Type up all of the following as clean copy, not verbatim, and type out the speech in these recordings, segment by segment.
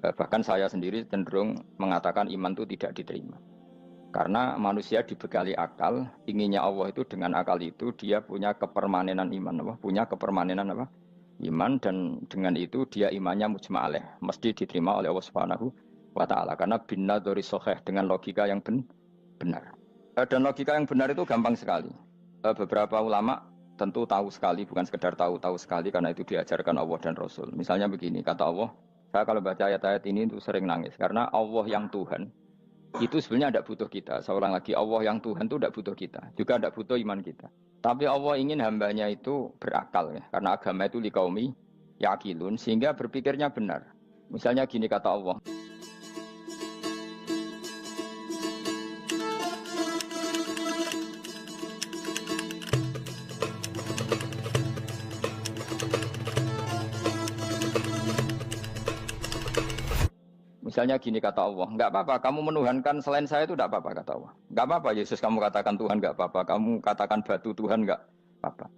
Bahkan saya sendiri cenderung mengatakan iman itu tidak diterima. Karena manusia dibekali akal, inginnya Allah itu dengan akal itu dia punya kepermanenan iman, apa? Punya kepermanenan apa? Iman, dan dengan itu dia imannya mujma'aleh, mesti diterima oleh Allah Subhanahu wa taala karena binna dari soheh dengan logika yang benar. Dan logika yang benar itu gampang sekali. Beberapa ulama tentu tahu sekali, bukan sekedar tahu sekali karena itu diajarkan Allah dan Rasul. Misalnya begini, kata Allah, saya kalau baca ayat-ayat ini itu sering nangis karena Allah yang Tuhan itu sebenarnya tidak butuh kita. Seorang lagi, Allah yang Tuhan itu tidak butuh kita, juga tidak butuh iman kita. Tapi Allah ingin hambanya itu berakal ya, karena agama itu liqaumi yaqilun, sehingga berpikirnya benar. Misalnya gini kata Allah. Misalnya gini kata Allah, enggak apa-apa, kamu menuhankan selain saya itu enggak apa-apa kata Allah. Enggak apa-apa Yesus kamu katakan Tuhan, enggak apa-apa, kamu katakan batu Tuhan, enggak apa-apa.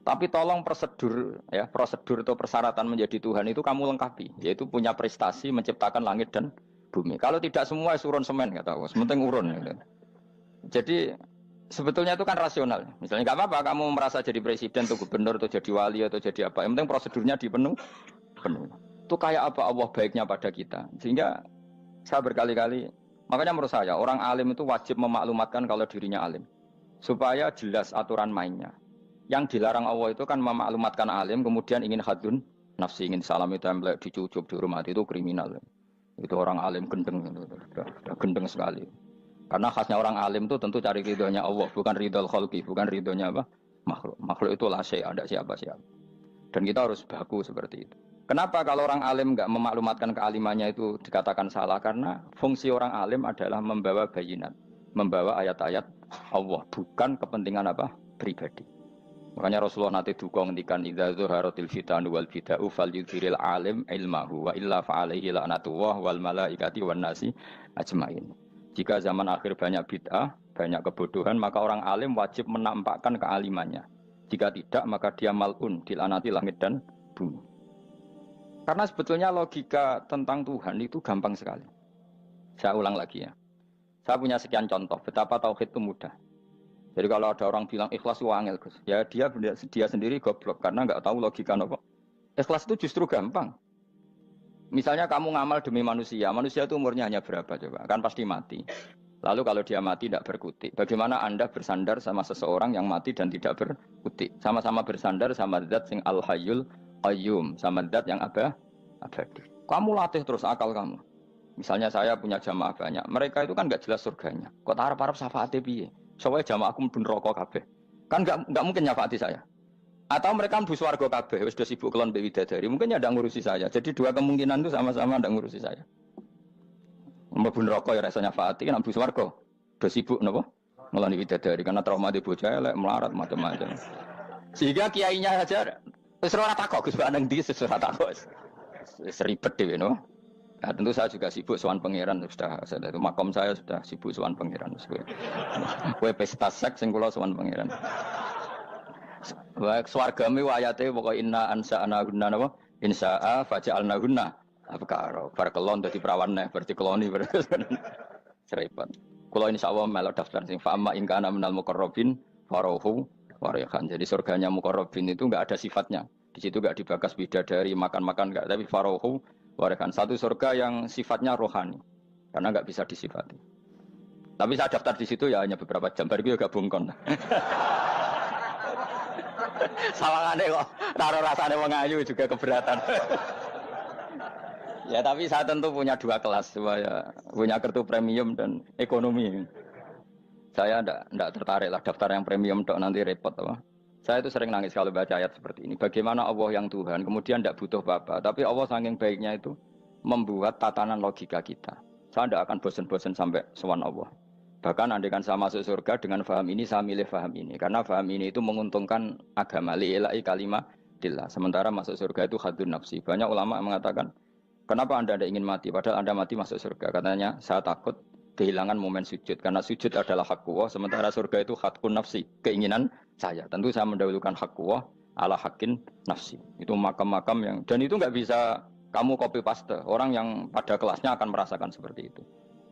Tapi tolong prosedur ya, prosedur atau persyaratan menjadi Tuhan itu kamu lengkapi, yaitu punya prestasi menciptakan langit dan bumi. Kalau tidak semua urun semen kata Allah, sementing urun gitu. Jadi sebetulnya itu kan rasional. Misalnya enggak apa-apa kamu merasa jadi presiden atau gubernur atau jadi wali atau jadi apa, yang penting prosedurnya dipenuhi. Itu kayak apa Allah baiknya pada kita. Sehingga saya berkali-kali, makanya menurut saya orang alim itu wajib memaklumatkan kalau dirinya alim, supaya jelas aturan mainnya. Yang dilarang Allah itu kan memaklumatkan alim kemudian ingin hadun nafsi, ingin salam itu template dicucuk dihormati, itu kriminal. Itu orang alim gendeng, sudah gendeng sekali. Karena khasnya orang alim itu tentu cari ridhonya Allah, bukan ridhol khalqi, bukan ridhonya apa? Makhluk. Makhluk itu la syai', ada siapa-siapa. Dan kita harus baku seperti itu. Kenapa kalau orang alim nggak memaklumatkan kealimannya itu dikatakan salah? Karena fungsi orang alim adalah membawa bayinat, membawa ayat-ayat Allah, bukan kepentingan apa? Pribadi. Makanya Rasulullah nanti duka ngendikan idza zuharatil fitanu wal bid'u falyudhiril alim ilmahu wa illa fa'alaihi la'natullah wal malaikati wan nasi ajmain. Jika zaman akhir banyak bid'ah, banyak kebodohan, maka orang alim wajib menampakkan kealimannya. Jika tidak, maka dia mal'un, dilaknati langit dan bumi. Karena sebetulnya logika tentang Tuhan itu gampang sekali. Saya ulang lagi ya. Saya punya sekian contoh betapa tauhid itu mudah. Jadi kalau ada orang bilang ikhlas itu angel, Gus, ya dia sendiri goblok karena nggak tahu logika apa. Ikhlas itu justru gampang. Misalnya kamu ngamal demi manusia, manusia itu umurnya hanya berapa coba? Kan pasti mati. Lalu kalau dia mati tidak berkutik, bagaimana Anda bersandar sama seseorang yang mati dan tidak berkutik? Sama-sama bersandar sama zat sing al-hayyul qayyum, sama zat yang abadi. Kamu latih terus akal kamu. Misalnya saya punya jamaah banyak, mereka itu kan nggak jelas surganya. Kok harap-harap syafaate piye? Soalnya jamaah aku mlebu neraka kabeh. Kan nggak mungkin nyafaati saya. Atau mereka mlebu swarga kabeh, wis do sibuk kelon mbek widadari. Mungkin ya ndak ngurusi saya. Jadi dua kemungkinan itu sama-sama ndak ngurusi saya. Mlebu neraka ya rasanya nyafaati, kan mlebu swarga. Do sibuk napa? Ngeloni widadari karena trauma di bocah elek, melarat macam-macam. Sehingga kiainya saja wis ora takok Gus nang ndi wis ora takok. Wis ribet dhewe no. Nah, tentu saya juga sibuk sowan pangeran sudah itu makom saya sudah sibuk sowan pangeran. Kowe pesta seks sing kula sowan pangeran. Wa swargame ayate pokoke inna ansa'ana gunna napa? Insa'a faja'alna gunna. Apa karo bar kelon dadi perawan neh berarti keloni serempet. Kula insyaallah melok daftar sing fa amma in kana minal muqarrabin farohu warihan. Jadi surganya muqarrabin itu enggak ada sifatnya. Di situ enggak dibakas bidadari, makan-makan enggak, tapi farohu warihan. Satu surga yang sifatnya rohani. Karena enggak bisa disifati. Tapi saya daftar di situ ya hanya beberapa jam, baru gue gabung kon. Sawangane kok taruh rasane wong ayu juga keberatan. Ya tapi saya tentu punya dua kelas, saya punya kartu premium dan ekonomi. Saya enggak tertarik lah daftar yang premium dok, nanti repot apa. Saya itu sering nangis kalau baca ayat seperti ini. Bagaimana Allah yang Tuhan kemudian tidak butuh apa-apa, tapi Allah saking baiknya itu membuat tatanan logika kita. Saya tidak akan bosan-bosan sampai sowan Allah. Bahkan andaikan saya masuk surga dengan faham ini, saya milih faham ini. Karena faham ini itu menguntungkan agama. Li'ilai kalimatillah. Sementara masuk surga itu hadun nafsi. Banyak ulama mengatakan, kenapa Anda tidak ingin mati? Padahal Anda mati masuk surga. Katanya, saya takut kehilangan momen sujud. Karena sujud adalah hak Allah. Sementara surga itu hakun nafsi. Keinginan saya. Tentu saya mendahulukan hak Allah ala hakin nafsi. Itu makam-makam yang... Dan itu nggak bisa Kamu copy paste. Orang yang pada kelasnya akan merasakan seperti itu.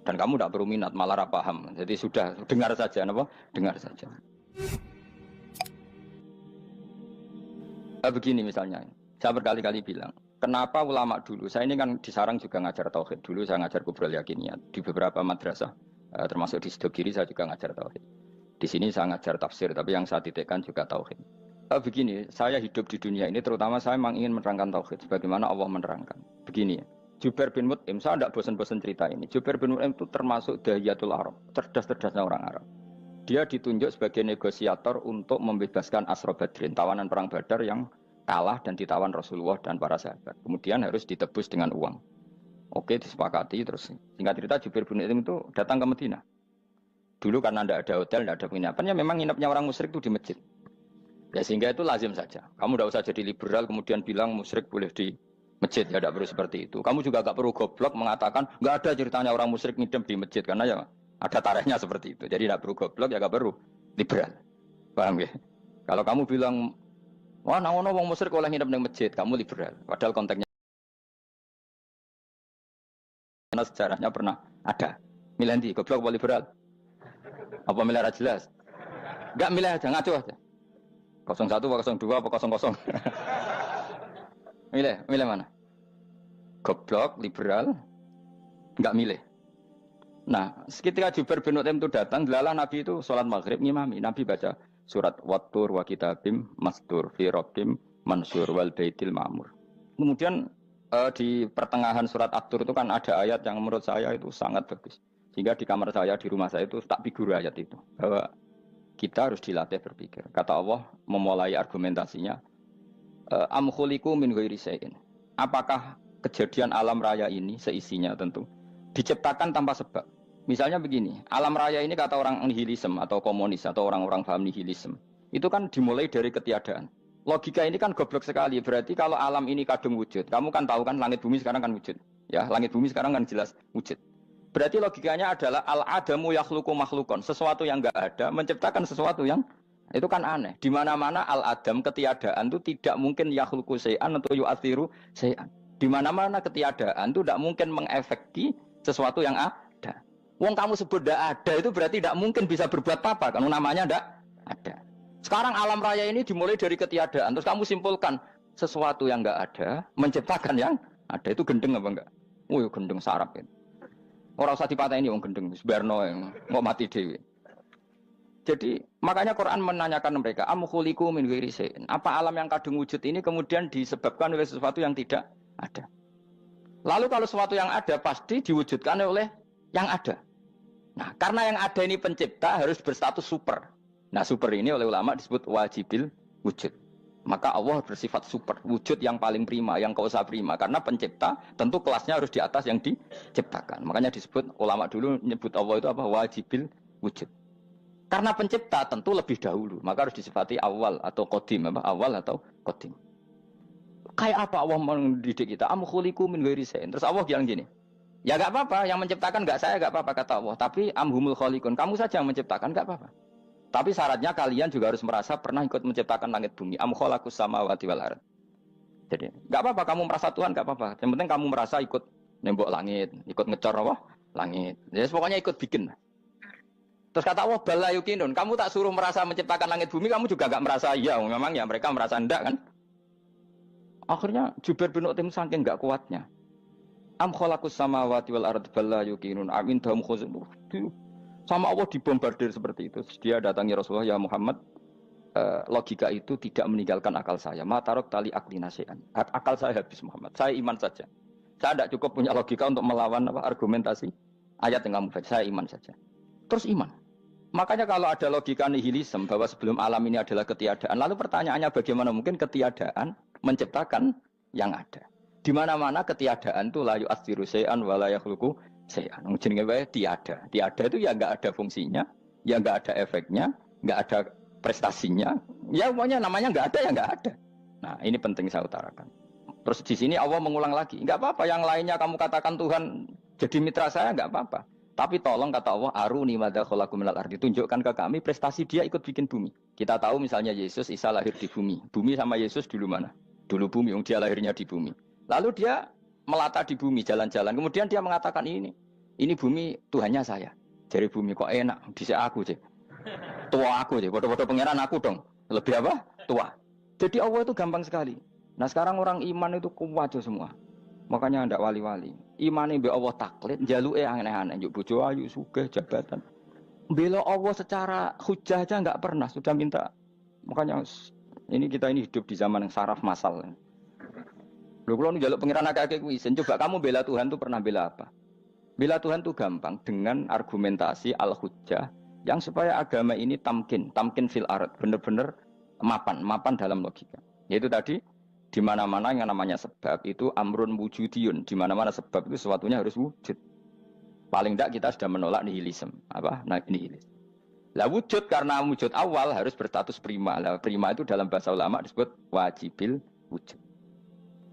Dan kamu tidak perlu minat, malah paham. Jadi sudah dengar saja, apa? Dengar saja. Begini misalnya, saya berkali-kali bilang, kenapa ulama dulu, saya ini kan di Sarang juga ngajar tauhid, dulu saya ngajar kubrul yakiniyat, di beberapa madrasah, termasuk di Sidogiri saya juga ngajar tauhid. Di sini saya ngajar tafsir, tapi yang saya titikkan juga tauhid. Begini, saya hidup di dunia ini, terutama saya memang ingin menerangkan tauhid, sebagaimana Allah menerangkan. Begini ya, Jubair bin Mut'im, saya tidak bosan-bosan cerita ini, Jubair bin Mut'im itu termasuk dahiyatul Arab, cerdas-cerdasnya orang Arab. Dia ditunjuk sebagai negosiator untuk membebaskan Asra Badrin, tawanan perang Badar yang kalah dan ditawan Rasulullah dan para sahabat. Kemudian harus ditebus dengan uang. Oke, disepakati terus. Singkat cerita Jubair bin Mut'im itu datang ke Madinah. Dulu karena tidak ada hotel, tidak ada penginapan, ya memang nginepnya orang musyrik itu di masjid. Ya sehingga itu lazim saja. Kamu tidak usah jadi liberal kemudian bilang musyrik boleh di masjid, ya tidak perlu seperti itu. Kamu juga tidak perlu goblok mengatakan nggak ada ceritanya orang musyrik nginep di masjid karena ya ada tarehnya seperti itu. Jadi tidak perlu goblok, ya tidak perlu liberal. Paham ya? Kalau kamu bilang, wah nangono wong musyrik oleh nginep di masjid, kamu liberal. Padahal konteksnya karena sejarahnya pernah ada. Milih di goblok apa liberal? Apa milih jelas? Enggak milih aja, ngaco aja. 01 apa 02 apa 00. Milih mana? Goblok, liberal, enggak milih. Nah, ketika Jubair bin Mut'im itu datang, delalah Nabi itu sholat maghrib ngimami. Nabi baca surat Wattur wa kitabim mastur fi rabbim mansur wal baitil ma'mur. Kemudian di pertengahan surat At-Tur itu kan ada ayat yang menurut saya itu sangat bagus. Sehingga di kamar saya, di rumah saya itu tak figur ayat itu. Bahwa kita harus dilatih berpikir. Kata Allah memulai argumentasinya, am khuliqu min ghairi syai'in. Apakah kejadian alam raya ini seisinya tentu diciptakan tanpa sebab. Misalnya begini, alam raya ini kata orang nihilisme atau komunis atau orang-orang paham nihilisme, itu kan dimulai dari ketiadaan. Logika ini kan goblok sekali. Berarti kalau alam ini kadung wujud, kamu kan tahu kan langit bumi sekarang kan wujud. Ya, langit bumi sekarang kan jelas wujud. Berarti logikanya adalah al-adamu yakhluqu makhlukon, sesuatu yang enggak ada menciptakan sesuatu yang itu kan aneh. Di mana-mana al-adam ketiadaan itu tidak mungkin yakhluqu syai'an atau yu'athiru syai'an. Di mana-mana ketiadaan itu tidak mungkin mengefeki sesuatu yang ada. Wong kamu sebut tidak ada itu berarti tidak mungkin bisa berbuat apa-apa karena namanya tidak ada. Sekarang alam raya ini dimulai dari ketiadaan. Terus kamu simpulkan sesuatu yang enggak ada menciptakan yang ada, itu gendeng apa enggak? Oh, gendeng sarap itu. Orang usah dipatahin wong gendeng, sebarno yang mau mati dewi. Jadi makanya Quran menanyakan mereka, am khuliqu min ghairi syai'in. Apa alam yang kadung wujud ini kemudian disebabkan oleh sesuatu yang tidak ada? Lalu kalau sesuatu yang ada pasti diwujudkan oleh yang ada. Nah, karena yang ada ini pencipta harus berstatus super. Nah, super ini oleh ulama disebut wajibil wujud. Maka Allah bersifat super, wujud yang paling prima, yang kausa prima. Karena pencipta tentu kelasnya harus di atas yang diciptakan. Makanya disebut, ulama dulu menyebut Allah itu apa? Wajibil wujud. Karena pencipta tentu lebih dahulu. Maka harus disifati awal atau qadim. Awal atau qadim. Kayak apa Allah mendidik kita? Am khuliqu min ghairi syai'in. Terus Allah bilang gini, ya gak apa-apa, yang menciptakan gak saya, gak apa-apa kata Allah. Tapi amhumul khaliqun, kamu saja yang menciptakan, gak apa-apa. Tapi syaratnya kalian juga harus merasa pernah ikut menciptakan langit bumi. Am khalaqus samawati wal ardh. Jadi, enggak apa-apa kamu merasa Tuhan, enggak apa-apa. Yang penting kamu merasa ikut nembok langit, ikut ngecor apa? Langit. Jadi pokoknya ikut bikin. Terus kata Allah, bala yukinun, kamu tak suruh merasa menciptakan langit bumi, kamu juga enggak merasa iya. Memang ya mereka merasa enggak kan? Akhirnya Jubair bin Mut'im saking enggak kuatnya. Am khalaqus samawati wal ardh bala yukinun amin dahum khuzun. Sama Allah dibombardir seperti itu. Dia datangi Rasulullah, ya Muhammad, logika itu tidak meninggalkan akal saya. Matarok tali akli nasian. Akal saya habis Muhammad. Saya iman saja. Saya tidak cukup punya logika untuk melawan argumentasi ayat yang kamu baca. Saya iman saja. Terus iman. Makanya kalau ada logika nihilisme bahwa sebelum alam ini adalah ketiadaan, lalu pertanyaannya bagaimana mungkin ketiadaan menciptakan yang ada? Di mana-mana ketiadaan itu la yu'atsiru syai'an wa la yakhluqu syai'an. Jenenge wae tiada. Tiada itu ya enggak ada fungsinya, ya enggak ada efeknya, enggak ada prestasinya. Ya pokoknya namanya enggak ada ya enggak ada. Nah, ini penting saya utarakan. Terus di sini Allah mengulang lagi, enggak apa-apa yang lainnya kamu katakan Tuhan jadi mitra saya enggak apa-apa. Tapi tolong kata Allah, aruni madza khalaqu minal ardi, tunjukkan ke kami prestasi dia ikut bikin bumi. Kita tahu misalnya Yesus, Isa lahir di bumi. Bumi sama Yesus dulu mana? Dulu bumi, dia lahirnya di bumi. Lalu dia melata di bumi, jalan-jalan. Kemudian dia mengatakan ini bumi Tuhannya saya. Jadi bumi kok enak, dhisik aku sih. Tua aku sih, bodoh-bodoh pangeran aku dong. Lebih apa? Tua. Jadi Allah itu gampang sekali. Nah sekarang orang iman itu kuat semua. Makanya ndak wali-wali. Imane mbek Allah taklid, njaluke aneh-aneh, njuk bojo ayu, sugih, jabatan. Bela Allah secara hujah aja enggak pernah, sudah minta. Makanya kita hidup di zaman yang saraf masal. Lho kula njaluk pangeran akeh-akeh kuwi, coba kamu bela Tuhan tuh pernah bela apa? Bela Tuhan tuh gampang dengan argumentasi al-hujjah yang supaya agama ini tamkin fil ard, benar-benar mapan dalam logika. Yaitu tadi di mana-mana yang namanya sebab itu amrun wujudiyun, di mana-mana sebab itu sesuatunya harus wujud. Paling tidak kita sudah menolak nihilisme. Apa? Nah, nihilis. Lah wujud karena wujud awal harus berstatus prima. Lah prima itu dalam bahasa ulama disebut wajibil wujud.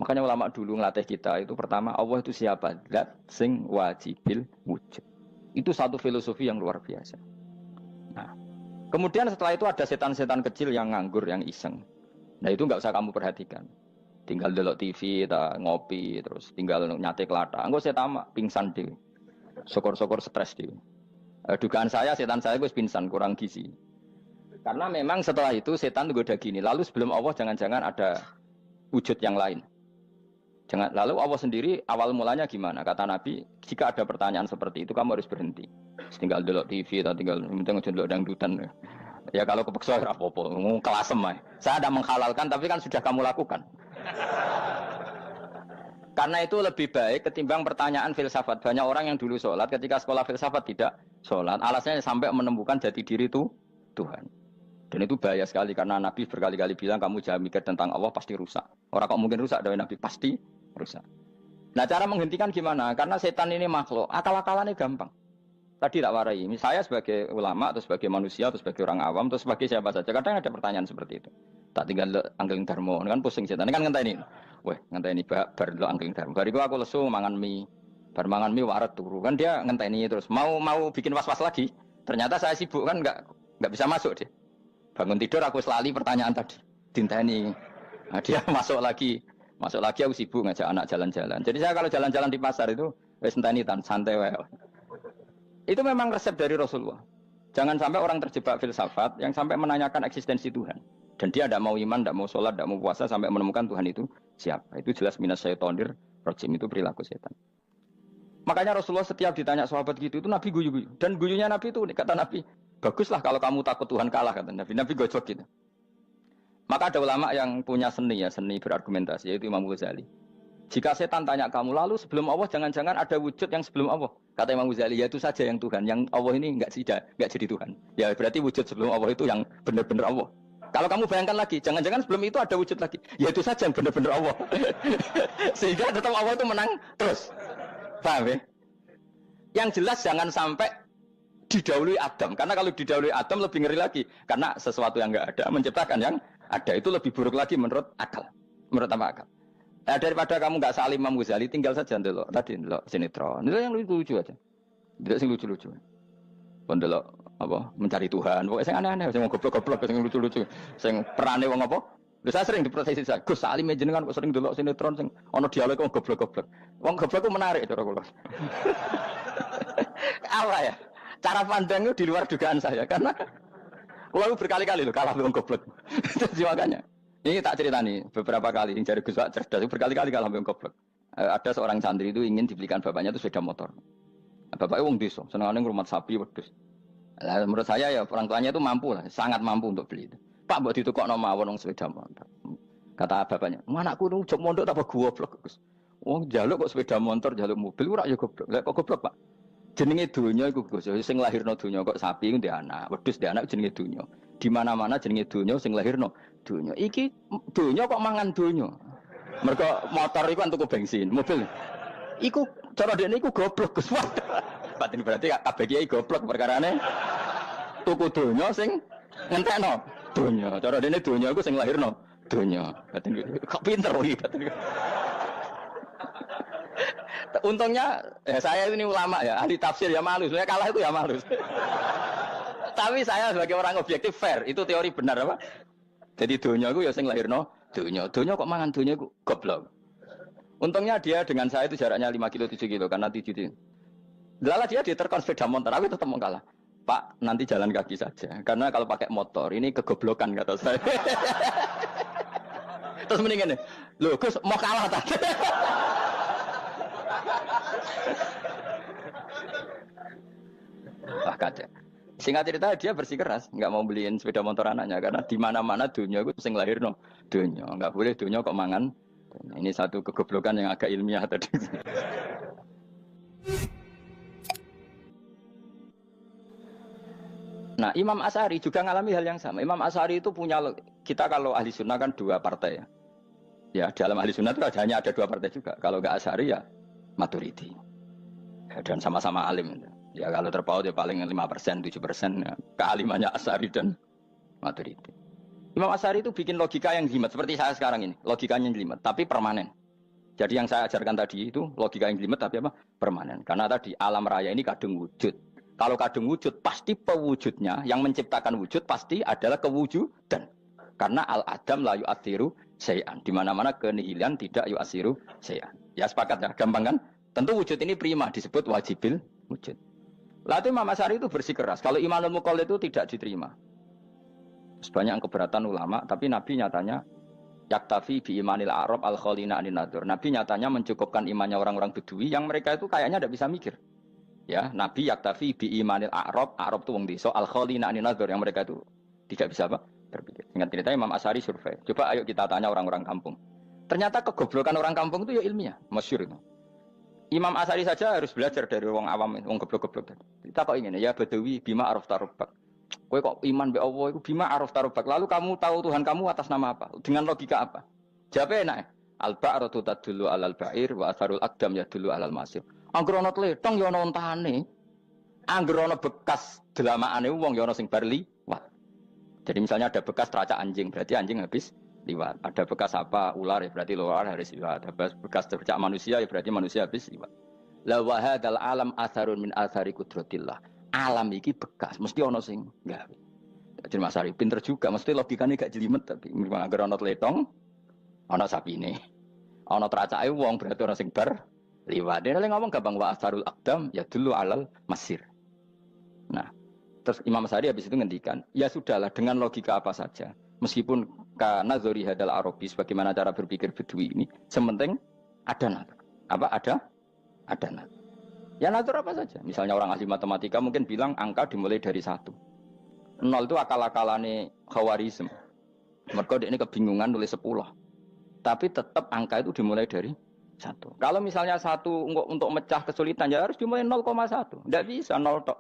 Makanya ulama dulu ngelatih kita itu pertama Allah itu siapa? Zat sing wajibil wujud. Itu satu filosofi yang luar biasa. Nah, kemudian setelah itu ada setan-setan kecil yang nganggur, yang iseng. Nah itu nggak usah kamu perhatikan. Tinggal delok TV, ngopi, terus tinggal nyate kelata. Enggak saya tamak, pingsan deh. Sokor-sokor stres deh. Dugaan saya setan saya gue pingsan, kurang gizi. Karena memang setelah itu setan itu udah gini. Lalu sebelum Allah jangan-jangan ada wujud yang lain. Lalu Allah sendiri awal mulanya gimana? Kata Nabi, jika ada pertanyaan seperti itu kamu harus berhenti. Tinggal delok TV atau tinggal delok dangdutan. Ya kalau kepeksa apa-apa, kelasem ae. Saya ada menghalalkan tapi kan sudah kamu lakukan. Karena itu lebih baik ketimbang pertanyaan filsafat. Banyak orang yang dulu sholat ketika sekolah filsafat tidak sholat. Alasannya sampai menemukan jati diri itu Tuhan. Dan itu bahaya sekali karena Nabi berkali-kali bilang kamu jangan mikir tentang Allah pasti rusak. Orang kok mungkin rusak dari Nabi pasti rusak. Nah cara menghentikan gimana? Karena setan ini makhluk, akal-akalannya gampang. Tadi tak warai, saya sebagai ulama, atau sebagai manusia, atau sebagai orang awam, atau sebagai siapa saja. Kadang ada pertanyaan seperti itu. Tak tinggal anggeling dharma, kan pusing setan. Ini kan ngenteni. Weh, ngenteni bar lo anggeling dharma. Bariku aku lesu mangan mie. Bar mangan mie waret turu. Kan dia ngenteni terus. Mau bikin was-was lagi. Ternyata saya sibuk kan enggak bisa masuk dia. Bangun tidur aku selali pertanyaan tadi. Dinteni. Nah, dia masuk lagi aku sibuk ngajak anak jalan-jalan. Jadi saya kalau jalan-jalan di pasar itu wis enteni tan santai wae. Itu memang resep dari Rasulullah. Jangan sampai orang terjebak filsafat yang sampai menanyakan eksistensi Tuhan. Dan dia tidak mau iman, tidak mau sholat, tidak mau puasa sampai menemukan Tuhan itu siapa. Itu jelas minas syaitonir rajim, itu perilaku setan. Makanya Rasulullah setiap ditanya sahabat gitu itu Nabi guyu-guyu. Dan guyunya Nabi itu kata Nabi, baguslah kalau kamu takut Tuhan kalah kata Nabi. Nabi gojok gitu. Maka ada ulama yang punya seni berargumentasi yaitu Imam Ghazali. Jika setan tanya kamu lalu sebelum Allah jangan-jangan ada wujud yang sebelum Allah. Kata Imam Ghazali, ya itu saja yang Tuhan. Yang Allah ini enggak jadi Tuhan. Ya berarti wujud sebelum Allah itu yang benar-benar Allah. Kalau kamu bayangkan lagi, jangan-jangan sebelum itu ada wujud lagi. Ya itu saja yang benar-benar Allah. Sehingga tetap Allah itu menang terus. Paham ya? Yang jelas jangan sampai didahului Adam. Karena kalau didahului Adam lebih ngeri lagi. Karena sesuatu yang enggak ada menciptakan yang ada. Itu lebih buruk lagi menurut akal. Menurut apa akal? Daripada kamu nggak salim Imam Ghazali, tinggal saja ndelok. Tadi ndelok sinetron. Itu yang lucu aja. Ndelok sing lucu-lucu. Ndelok apa? Mencari Tuhan. Pokoknya sing aneh-aneh, sing goblok-goblok, sing lucu-lucu, sing perane wong apa? Lha saya sering diprotes saya. Gus Salim jenengan kok sering ndelok sinetron sing ana dialog wong goblok-goblok. Wong goblok ku menarik cara kula. Apa ya? Cara pandang itu di luar dugaan saya karena kula berkali-kali lho kalah wong goblok. Jadi makanya ini tak cerita nih, beberapa kali yang jari Gus Wak cerdas, berkali-kali kalah sampai goblok. Ada seorang santri itu ingin dibelikan bapaknya itu sepeda motor. Bapaknya wong desa, senengane ngrumat sapi wedhus. Lah menurut saya ya orang tuanya itu mampu lah, sangat mampu untuk beli itu. Pak mbok ditukokno mawon wong sepeda motor. Kata bapaknya, "Anakku nu jok mondok tak goblok, Gus." Wong njaluk kok sepeda motor, njaluk mobil ora ya goblok. Lah kok goblok, Pak? Jenenge donya iku Gus, sing lahirno donya kok sapi ku ndek anak, wedhus ndek anak jenenge donya. Di mana-mana jenenge donya sing lahirno donya. Iki donya kok mangan donya. Mergo motor iku kan tuku bensin, mobil. Iku cara dekne iku goblok Gus. Batin berarti kabeh kiai goblok perkarane tuku donya sing ngentekno donya. Cara dekne donya iku sing lahirno donya. Batin kok pinter iki batin. Untungnya saya ini ulama ya, ahli tafsir ya malu. Saya kalah itu ya malu. Tapi saya sebagai orang objektif fair, itu teori benar apa? Jadi donya itu ya sing lahirno donya. Donya kok mangan donya iku goblok. Untungnya dia dengan saya itu jaraknya 5 kilo 7 kilo karena 7 kilo. Lala dia diterkon sepeda motor, aku tetap mau kalah. Pak, nanti jalan kaki saja. Karena kalau pakai motor ini kegoblokan kata saya. Terus mendingan nih, loh Gus mau kalah tadi. Wah kacau. Singkat cerita dia bersikeras, nggak mau beliin sepeda motor anaknya karena di mana-mana dunia itu sing lahir no dunia, nggak boleh dunia kok mangan. Ini satu kegoblokan yang agak ilmiah tadi. Nah, Imam Asy'ari juga ngalami hal yang sama. Imam Asy'ari itu punya, kita kalau ahli sunnah kan dua partai ya. Ya dalam ahli sunnah itu hanya ada dua partai juga. Kalau nggak Asy'ari ya Maturidi. Ya, dan sama-sama alim. Ya kalau terpaut ya paling 5%, 7% ya. Kealimannya Asy'ari dan Maturidi. Imam Asy'ari itu bikin logika yang jelimet seperti saya sekarang ini. Logikanya yang jelimet, tapi permanen. Jadi yang saya ajarkan tadi itu logika yang jelimet tapi apa? Permanen. Karena tadi alam raya ini kadung wujud. Kalau kadung wujud pasti pewujudnya yang menciptakan wujud pasti adalah kewujudan. Karena al-adam la yu'athiru syai'an. Di mana-mana kenihilan tidak yu'athiru syai'an. Ya sepakat ya, gampang kan? Tentu wujud ini prima disebut wajibil wujud. Lalu Imam Asy'ari itu bersikeras. Kalau imanul muqallid itu tidak diterima. Sebanyak keberatan ulama, tapi Nabi nyatanya yaktafi bi imanil Arab al-khalina anin nadur. Nabi nyatanya mencukupkan imannya orang-orang Bedui yang mereka itu kayaknya tidak bisa mikir. Ya, Nabi yaktafi bi imanil Arab itu wong desa al-khalina anin nadur yang mereka itu tidak bisa apa? Berpikir. Ingat cerita Imam Asy'ari survei. Coba ayo kita tanya orang-orang kampung. Ternyata kegoblokan orang kampung itu ya ilmiah, masyhur itu. Imam Asy'ari saja harus belajar dari wong awam, wong goblok-goblok tadi. Kita kok ingin ya Badawi bima araf tarubak. Kowe kok iman be Allah itu bima araf tarubak. Lalu kamu tahu Tuhan kamu atas nama apa? Dengan logika apa? Jawabnya enak. Al-ba'ratu tadullu 'alal ba'ir wa atharul aqdam yadullu 'alal masir. Angger ana tletong ya ana ontane. Angger ana bekas delamaane wong ya ana sing bar liwat. Jadi misalnya ada bekas teracak anjing, berarti anjing habis liwat. Ada bekas apa ular ya berarti ular harus liwat. Ada bekas tercak manusia ya berarti manusia habis liwat. La wa hadzal alam atharun min athari qudratillah. Alam iki bekas mesti ana sing gawe. Jadi Mas Ari pinter juga, mesti logikane gak jelimet tapi memang agar ana tletong ana sapine. Ana teracake wong berarti ana sing bar liwat. Dia ngomong gampang wa atharul aqdam ya dulu alal masir. Nah, terus Imam Asy'ari habis itu ngendikan, ya sudahlah dengan logika apa saja. Meskipun karena zori hadal Arabi sebagaimana cara berpikir Bedui ini, sementing ada natur. Apa ada? Ada natur. Ya natur apa saja. Misalnya orang ahli matematika mungkin bilang angka dimulai dari 1. 0 itu akal-akalane Khawarizm. Mereka ini kebingungan nulis 10. Tapi tetap angka itu dimulai dari 1. Kalau misalnya 1 untuk mecah kesulitan ya harus dimulai 0,1. Tidak bisa 0 tok.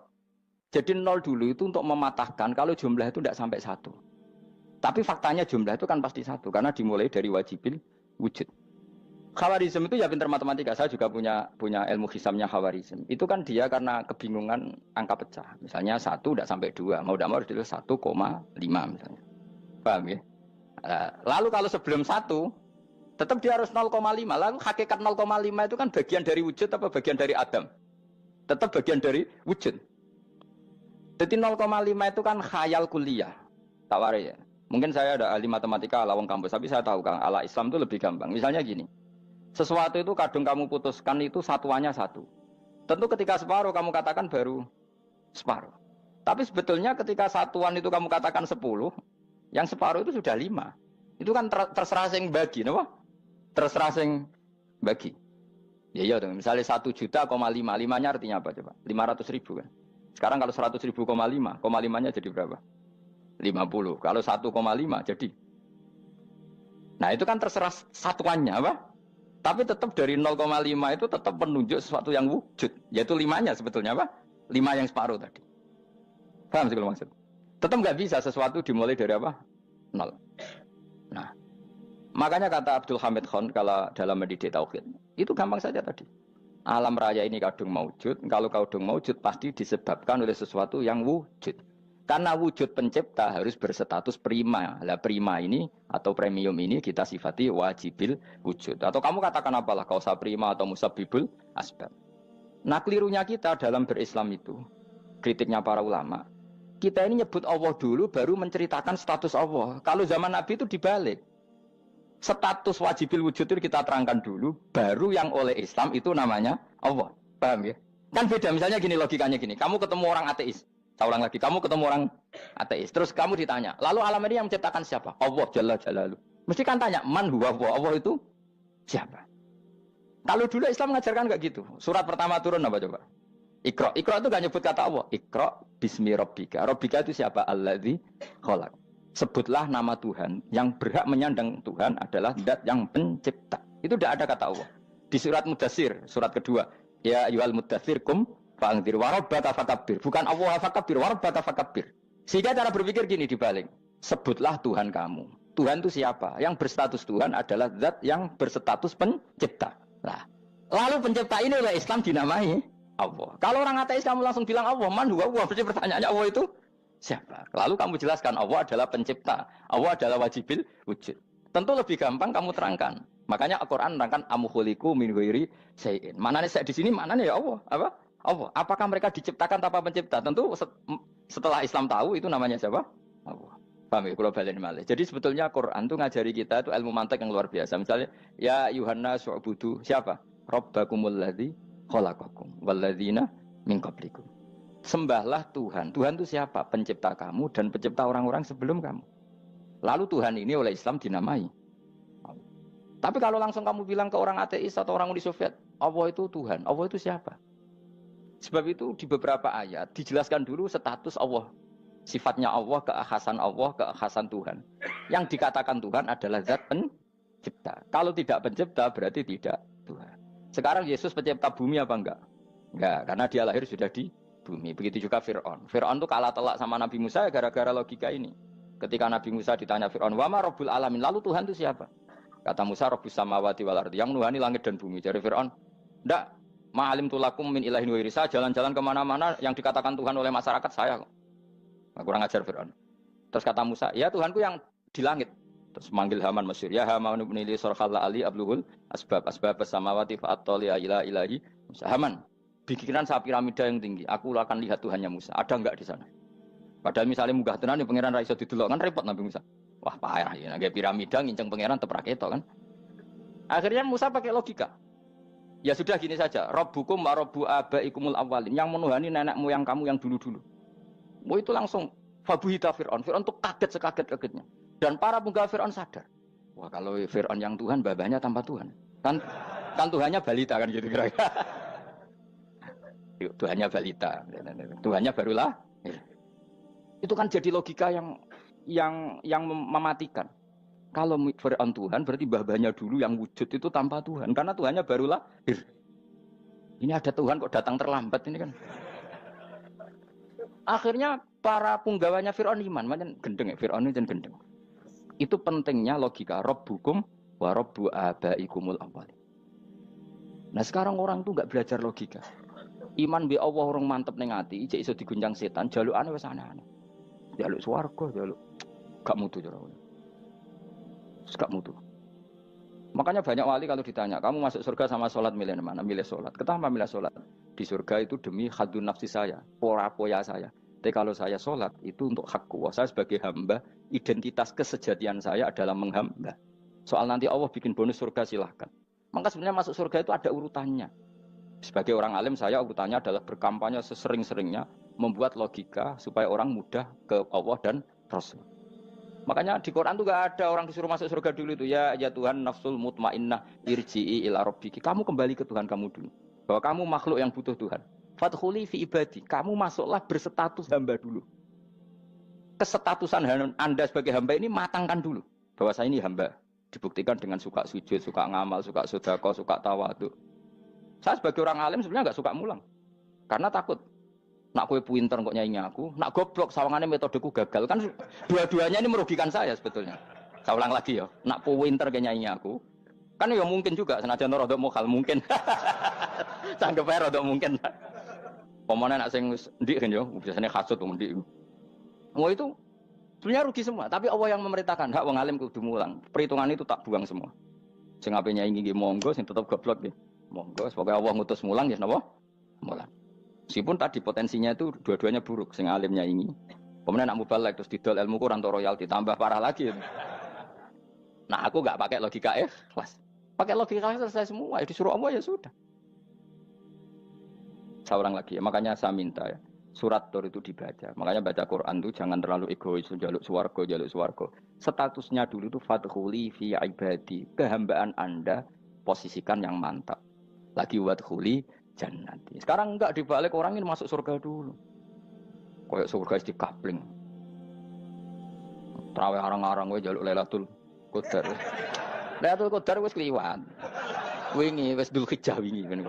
Jadi 0 dulu itu untuk mematahkan kalau jumlah itu tidak sampai 1. Tapi faktanya jumlah itu kan pasti 1 karena dimulai dari wajibil wujud. Khawarizm itu ya pintar matematika. Saya juga punya ilmu hisamnya Khawarizm. Itu kan dia karena kebingungan angka pecah. Misalnya 1 tidak sampai 2. Mau tidak mau harus ditulis 1,5 misalnya. Paham ya? Lalu kalau sebelum 1 tetap dia harus 0,5. Lalu hakikat 0,5 itu kan bagian dari wujud apa bagian dari Adam? Tetap bagian dari wujud. Jadi 0,5 itu kan khayal kuliah. Tawari ya. Mungkin saya ada ahli matematika ala wong kampus, tapi saya tahu Kang, ala Islam itu lebih gampang. Misalnya gini. Sesuatu itu kadung kamu putuskan itu satuannya 1. Tentu ketika separuh kamu katakan baru separuh. Tapi sebetulnya ketika satuan itu kamu katakan 10, yang separuh itu sudah 5. Itu kan terserah sing bagi, no? Terserah sing bagi. Ya iya dong, misalnya 1 juta, 5, 5-nya artinya apa coba? 500 ribu kan? Sekarang kalau 100 ribu, 5-nya jadi berapa? 50. Kalau 1,5 jadi. Nah itu kan terserah satuannya apa? Tapi tetap dari 0,5 itu tetap menunjuk sesuatu yang wujud. Yaitu 5-nya sebetulnya apa? 5 yang separuh tadi. Paham sih kalau maksud? Tetap nggak bisa sesuatu dimulai dari apa? 0. Nah, makanya kata Abdul Hamid Khan kalau dalam mendidik tauhid, itu gampang saja tadi. Alam raya ini kadung maujud, kalau kadung maujud pasti disebabkan oleh sesuatu yang wujud. Karena wujud pencipta harus berstatus prima. Lah prima ini atau premium ini kita sifati wajibil wujud. Atau kamu katakan apalah kausa prima atau musabibul asbab. Nah kelirunya kita dalam berislam itu, kritiknya para ulama, kita ini nyebut Allah dulu baru menceritakan status Allah. Kalau zaman Nabi itu dibalik. Status wajibil wujud itu kita terangkan dulu, baru yang oleh Islam itu namanya Allah. Paham ya? Kan beda, misalnya gini logikanya gini, kamu ketemu orang ateis, saya ulang lagi, kamu ketemu orang ateis, terus kamu ditanya, lalu alam ini yang menciptakan siapa? Allah Jalla Jalaluh. Mesti kan tanya, man huwa Allah, Allah itu siapa? Kalau dulu Islam mengajarkan enggak gitu. Surat pertama turun apa coba? Iqra. Iqra itu enggak nyebut kata Allah. Iqra bismi rabbika. Rabbika itu siapa? Alladzi khalaq. Sebutlah nama Tuhan. Yang berhak menyandang Tuhan adalah zat yang pencipta. Itu tidak ada kata Allah. Di surat Mudatsir, surat kedua. Ya ayyuhal mudatsir kum fa'anzir wa rabbaka fakabbir. Bukan Allah fakabbir, wa rabbaka fakabbir. Sehingga cara berpikir gini dibalik. Sebutlah Tuhan kamu. Tuhan itu siapa? Yang berstatus Tuhan adalah zat yang berstatus pencipta. Nah, lalu pencipta ini oleh Islam dinamai Allah. Kalau orang ateis kamu langsung bilang Allah, man huwa Allah. Berarti pertanyaannya Allah itu siapa? Lalu kamu jelaskan Allah adalah pencipta, Allah adalah wajibil wujud. Tentu lebih gampang kamu terangkan. Makanya Al-Qur'an menerangkan amkhuliqu min ghairi syai'in. Manane saya di sini manane ya Allah. Apa? Allah. Apakah mereka diciptakan tanpa pencipta? Tentu setelah Islam tahu itu namanya siapa? Allah. Paham ya? Kalau balen malih. Jadi sebetulnya Quran itu ngajari kita itu ilmu mantik yang luar biasa. Misalnya ya Yuhanna su'budu siapa? Rabbakumul ladzi khalaqakum walladzina min qablikum. Sembahlah Tuhan. Tuhan itu siapa? Pencipta kamu dan pencipta orang-orang sebelum kamu. Lalu Tuhan ini oleh Islam dinamai. Tapi kalau langsung kamu bilang ke orang ateis atau orang Uni Soviet, Allah itu Tuhan. Allah itu siapa? Sebab itu di beberapa ayat dijelaskan dulu status Allah. Sifatnya Allah, keakhasan Allah, keakhasan Tuhan. Yang dikatakan Tuhan adalah zat pencipta. Kalau tidak pencipta berarti tidak Tuhan. Sekarang Yesus pencipta bumi apa enggak? Enggak, karena dia lahir sudah di bumi. Begitu juga Fir'aun. Fir'aun itu kalah telak sama Nabi Musa gara-gara logika ini. Ketika Nabi Musa ditanya Fir'aun, wa ma rabbul alamin? Lalu Tuhan itu siapa? Kata Musa, rabbus samawati wal ardi, yang menuhani langit dan bumi. Jadi Fir'aun, enggak, ma'alim tulakum min ilahin wa irisa, jalan-jalan kemana-mana yang dikatakan Tuhan oleh masyarakat saya kok. Nah, kurang ajar Fir'aun. Terus kata Musa, ya Tuhanku yang di langit. Terus manggil Haman Mesir, ya Haman ibn Ili sorkhalla ali abluhul asbab samawati fa'attoli ila ilahi Musa. Haman, bikinan saya piramida yang tinggi, aku akan lihat Tuhannya Musa. Ada enggak di sana? Padahal misalnya munggah tenan pangeran ra iso didelok kan repot Nabi Musa. Wah payah ya, nggak piramida nginceng pangeran teprak itu kan. Akhirnya Musa pakai logika. Ya sudah gini saja, Rabbukum wa rabbu abaikumul awwalin, yang menuhani nenek moyang kamu yang dulu-dulu. Mau itu langsung fabuhita Fir'aun. Fir'aun tuh kaget sekaget-kagetnya. Dan para penggawa Fir'aun sadar. Wah kalau Fir'aun yang Tuhan, babanya tanpa Tuhan. Kan Tuhannya balita kan gitu kira-kira. Tuhannya balita. Tuhannya barulah. Itu kan jadi logika yang mematikan. Kalau Fir'aun Tuhan berarti babanya dulu yang wujud itu tanpa Tuhan. Karena Tuhannya baru lahir. Ini ada Tuhan kok datang terlambat ini kan. Akhirnya para penggawanya Fir'aun iman. Macam gendeng ya, Fir'aun itu gendeng. Itu pentingnya logika. Rabbukum wa rabbu abaikumul awwalin. Nah sekarang orang tuh nggak belajar logika. Iman bi Allah orang mantep ning ati, cek iso diguncang setan, jalukane wis aneh-aneh. Jaluk swarga, jaluk gak mutu cara. Gak mutu. Makanya banyak wali kalau ditanya, kamu masuk surga sama sholat milih mana? Milih sholat. Kenapa milih sholat? Di surga itu demi khadun nafsi saya, pora-poya saya. Tapi kalau saya sholat itu untuk hakku. Saya sebagai hamba, identitas kesejatian saya adalah menghamba. Soal nanti Allah bikin bonus surga silahkan. Maka sebenarnya masuk surga itu ada urutannya. Sebagai orang alim saya urutannya adalah berkampanye sesering-seringnya, membuat logika supaya orang mudah ke Allah dan Rasul. Makanya di Quran tuh gak ada orang disuruh masuk surga dulu itu ya Tuhan nafsul mutmainnah irji'i ila rabbiki. Kamu kembali ke Tuhan kamu dulu. Bahwa kamu makhluk yang butuh Tuhan. Fadkhuli fi ibadi. Kamu masuklah berstatus hamba dulu. Kesetatusan Anda sebagai hamba ini matangkan dulu. Bahwa saya ini hamba. Dibuktikan dengan suka sujud, suka ngamal, suka sedekah, suka tawadhu. Saya sebagai orang alim sebenarnya gak suka mulang. Karena takut. Nak kue pinter kok nyanyi aku, nak goblok sawangannya metodeku gagal kan dua-duanya ini merugikan saya sebetulnya. Saya ulang lagi ya, nak pinter kayak nyanyi aku, kan ya mungkin juga senajan rodok mokal mungkin, sanggup aja rodok mungkin. Pemenang nak sing ndik kan yo, biasanya hasut ndik. Mau itu sebenarnya rugi semua, tapi Allah yang memerintahkan hak wong alim kudu mulang. Perhitungan itu tak buang semua. Sing ape nyanyi nggih monggo, sing tetep goblok nggih monggo. Semoga Allah ngutus mulang ya napa? Mulang. Meskipun tadi potensinya itu dua-duanya buruk, sing alimnya ini. Kemudian nak mubalek terus didol ilmu kurang royalti tambah parah lagi. Nah, aku nggak pakai logika ikhlas. Pakai logika selesai semua. Disuruh Allah ya sudah. Seorang lagi ya. Makanya saya minta ya. Surat Tur itu dibaca. Makanya baca Quran itu jangan terlalu egois, jaluk swarga. Statusnya dulu itu fadkhuli fi ibadi. Kehambaan Anda posisikan yang mantap. Lagi wadkhuli jannati. Sekarang enggak dibalik orang ini masuk surga dulu. Kayak surga di kapling. Terawih arang-arang gue jaluk Lailatul Qadar. Lailatul Qadar wis kliwat. Wingi wis Dzulhijjah wingi ben.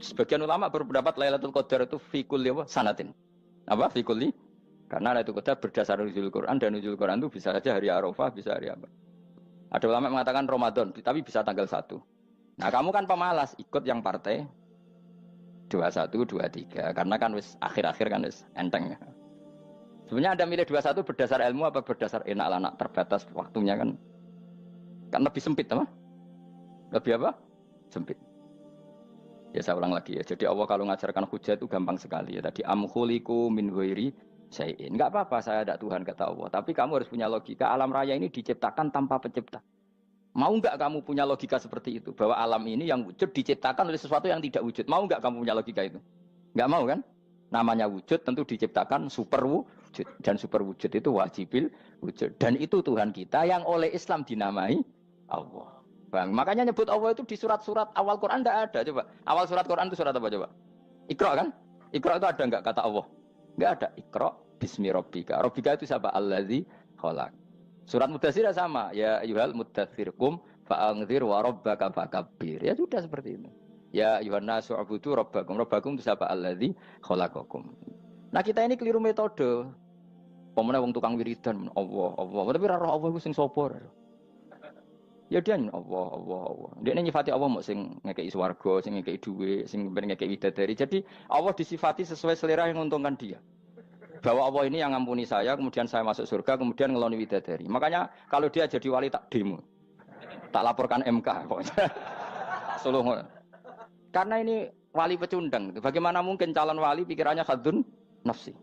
Sebagian ulama berpendapat Lailatul Qadar itu fikul sanatin. Apa fikuli? Karena Lailatul Qadar berdasar nuzul Quran dan nuzul Quran itu bisa saja hari Arafah, bisa hari apa. Ada ulama yang mengatakan Ramadan, tapi bisa tanggal 1. Nah, kamu kan pemalas, ikut yang partai 21, 23. Karena kan wis akhir-akhir kan wis enteng. Sebenarnya Anda milih 21 berdasar ilmu apa berdasar enak anak terbatas waktunya kan? Kan lebih sempit, apa? Lebih apa? Sempit. Ya saya ulang lagi ya. Jadi Allah kalau mengajarkan hujah itu gampang sekali ya. Tadi amkhuliku min ghairi syai'in. Enggak apa-apa saya ada Tuhan kata Allah. Tapi kamu harus punya logika. Alam raya ini diciptakan tanpa pencipta. Mau enggak kamu punya logika seperti itu? Bahwa alam ini yang wujud diciptakan oleh sesuatu yang tidak wujud. Mau enggak kamu punya logika itu? Enggak mau kan? Namanya wujud tentu diciptakan super wujud. Dan super wujud itu wajibil wujud. Dan itu Tuhan kita yang oleh Islam dinamai Allah. Bang, makanya nyebut Allah itu di surat-surat awal Quran tidak ada. Coba, awal surat Quran itu surat apa coba? Iqra kan? Iqra itu ada enggak kata Allah? Enggak ada. Iqra bismi rabbika. Rabbika itu siapa? Allazi khalaq. Surat Mudatsir sama. Ya ayyuhal mudatsir qum fa'anzir wa rabbaka fakabbir. Ya sudah seperti itu. Ya ayyuhan nasu ubudu rabbakum. Rabbakum itu siapa? Allazi khalaqakum. Nah, kita ini keliru metode. Pemene wong tukang wiridan Allah. Tapi ora roh Allah ku sing sapa? Ya dia Allah. Dia nyifati Allah mau sing ngekei swarga, sing ngekei duit, sing ngekei widadari. Jadi Allah disifati sesuai selera yang menguntungkan dia. Bahwa Allah ini yang ngampuni saya, kemudian saya masuk surga, kemudian ngeloni widadari. Makanya kalau dia jadi wali tak demo, tak laporkan MK. Suluh. Karena ini wali pecundang. Bagaimana mungkin calon wali pikirannya khadun nafsi?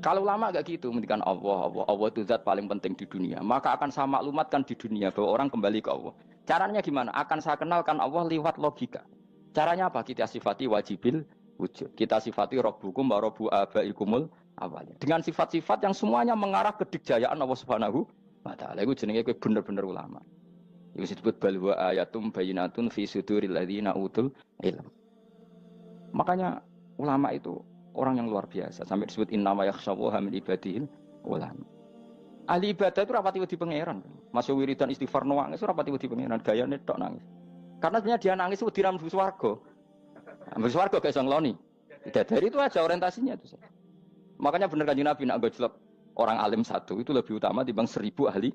Kalau lama agak gitu, mendikan Allah itu zat paling penting di dunia. Maka akan saya maklumatkan di dunia bahwa orang kembali ke Allah. Caranya gimana? Akan saya kenalkan Allah lewat logika. Caranya apa? Kita sifati wajibil wujud. Kita sifati Rabbukum wa Rabbu abaikumul awalin. Dengan sifat-sifat yang semuanya mengarah ke dikjayaan Allah Subhanahu wa Ta'ala. Itu jenenge kowe bener-bener ulama. Itu disebut bal wa ayatum bayyinatun fi suduril ladzina utul ilm. Makanya ulama itu orang yang luar biasa. Sampai disebut innama yakhsyallaha min ibadihil ulama. Ahli ibadah itu rapati wedi pangeran. Masuk wiridan istighfar nangis rapati wedi pangeran, gayane tok nangis. Karena sebenarnya dia nangis wedi ra mlebu swarga. Mlebu swarga gak iso ngloni. Dari itu aja orientasinya itu. Makanya bener Kanjeng Nabi nak gojlok orang alim satu itu lebih utama dibanding 1000 ahli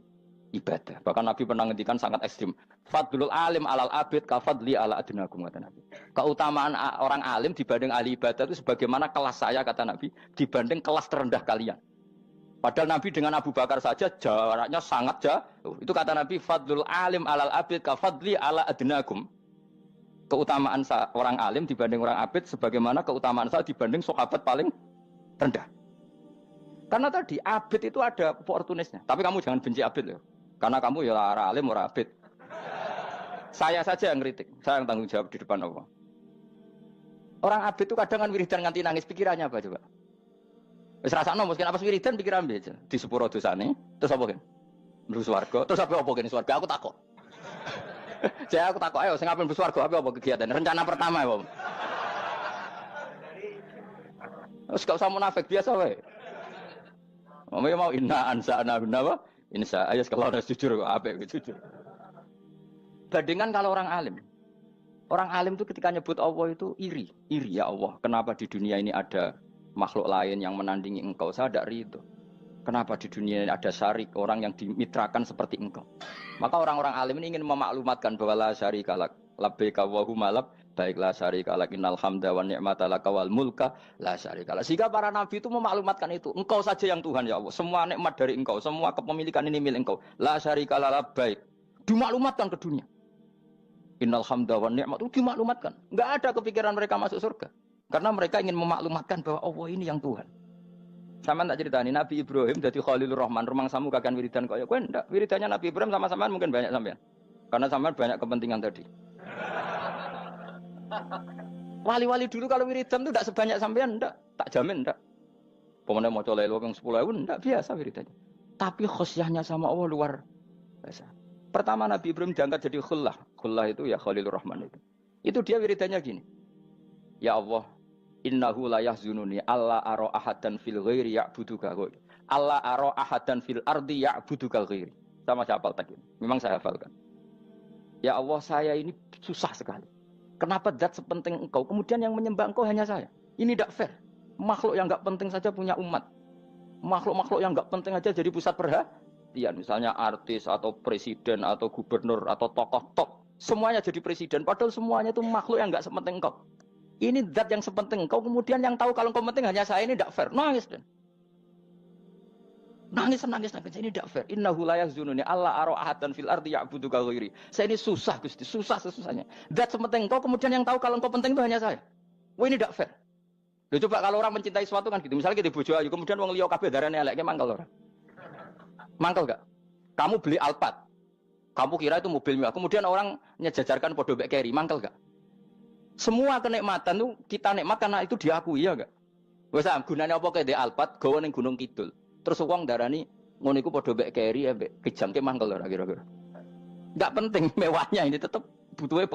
ibadah. Bahkan Nabi pernah ngendikan sangat ekstrim. Fadlul alim alal abid kafadli ala adnakum kata Nabi. Keutamaan orang alim dibanding ahli ibadah itu sebagaimana kelas saya kata Nabi dibanding kelas terendah kalian. Padahal Nabi dengan Abu Bakar saja jaraknya sangat jauh. Itu kata Nabi fadlul alim alal abid kafadli ala adnakum. Keutamaan orang alim dibanding orang abid sebagaimana keutamaan saya dibanding sahabat paling rendah. Karena tadi abid itu ada oportunisnya. Tapi kamu jangan benci abid ya. Karena kamu ya orang alim, orang abid. Saya saja yang kritik. Saya yang tanggung jawab di depan Allah. Orang abid itu kadang kan wiridan nganti nangis. Pikirannya apa coba? Wis rasakno mungkin apa wiridan pikiran aja. Di sepuro dosane. Terus apa kan? Mlebu swarga. Terus apa kan swarga? Aku takut. Saya aku takut ayo sing ape mlebu swarga apa kegiatan? Rencana pertama ya, Pak. Terus gak usah munafik biasa wae. Mau inna ansa'na apa? Insya Allah kalau ada jujur apa jujur. Bandingkan kalau orang alim. Orang alim itu ketika nyebut Allah itu iri ya Allah. Kenapa di dunia ini ada makhluk lain yang menandingi engkau? Saya tidak ridho. Kenapa di dunia ini ada syarik orang yang dimitrakan seperti engkau? Maka orang-orang alim ini ingin memaklumatkan bahwa la syarika lak labbaika wa huma lab baiklah syarika lak innal hamda wa ni'mata laka wal mulka la syarika lak. Sehingga para nabi itu memaklumatkan itu. Engkau saja yang Tuhan ya Allah. Semua nikmat dari engkau, semua kepemilikan ini milik engkau. La syarika lak labbaik. Dimaklumatkan ke dunia. Innal hamda wa ni'mat itu dimaklumatkan. Enggak ada kepikiran mereka masuk surga. Karena mereka ingin memaklumatkan bahwa Allah ini yang Tuhan. Sama tak ceritani Nabi Ibrahim jadi Khalilur Rahman, rumang samu kakan wiridan kaya kowe ndak. Wiridannya Nabi Ibrahim sama-sama mungkin banyak sampean. Karena sampean banyak kepentingan tadi. Wali-wali dulu kalau wiridan itu ndak sebanyak sampean ndak, tak jamin ndak. Pemene maca lelo yang 10.000 ndak biasa wiridannya. Tapi khosyahnya sama Allah luar biasa. Pertama Nabi Ibrahim diangkat jadi khullah. Khullah itu ya Khalilur Rahman itu. Itu dia wiridannya gini. Ya Allah, innahu la yahzununi alla ara ahadan fil ghairi ya'buduka ghairi. Alla ara ahadan fil ardi ya'buduka ghairi. Sama saya hafal tadi. Memang saya hafalkan. Ya Allah, saya ini susah sekali. Kenapa zat sepenting engkau, kemudian yang menyembah engkau hanya saya? Ini tidak fair. Makhluk yang enggak penting saja punya umat. Makhluk-makhluk yang enggak penting aja jadi pusat perhatian. Misalnya artis atau presiden atau gubernur atau tokoh top. Semuanya jadi presiden. Padahal semuanya itu makhluk yang enggak sepenting engkau. Ini zat yang sepenting engkau, kemudian yang tahu kalau engkau penting hanya saya, ini tidak fair. Nangis dan nangis. Ini tidak fair. Innahu la yahzununi alla ara ahadan fil ardi ya'buduka ghairi. Saya ini susah Gusti, susah sesusahnya. Zat sepenting engkau, kemudian yang tahu kalau engkau penting itu hanya saya. Wah ini tidak fair. Loh, coba kalau orang mencintai sesuatu kan gitu. Misalnya kita bojo ayu, kemudian wong liya kabeh darane elek, mangkel ora? Mangkel enggak? Kamu beli Alphard. Kamu kira itu mobil mewah. Kemudian orang nyejajarkan podo mek keri, mangkel enggak? Semua kenikmatan itu kita nikmat karena itu diakui ya enggak? Wes gunane apa kae di Alphard gawe ning Gunung Kidul. Terus wong darani ngono iku padha mek keri ambek kejangke mangkel ora kira-kira. Enggak penting mewahnya ini tetap butuhnya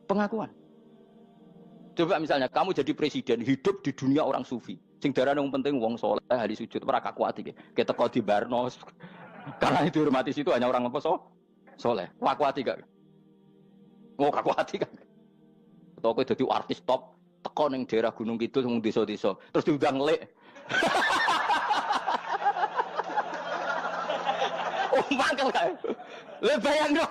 pengakuan. Coba misalnya kamu jadi presiden hidup di dunia orang sufi. Sing darane wong penting wong saleh ahli sujud ora kakuati iki. Keteko di Barno. Karena itu dihormati situ hanya orang apa saleh. Kakuati gak? Oh kakuati kan. Atau kowe dadi artis top, teko ning daerah Gunung Kidul wong desa-desa, terus diundang lek. Oh, mangkel kae. Le bayangno.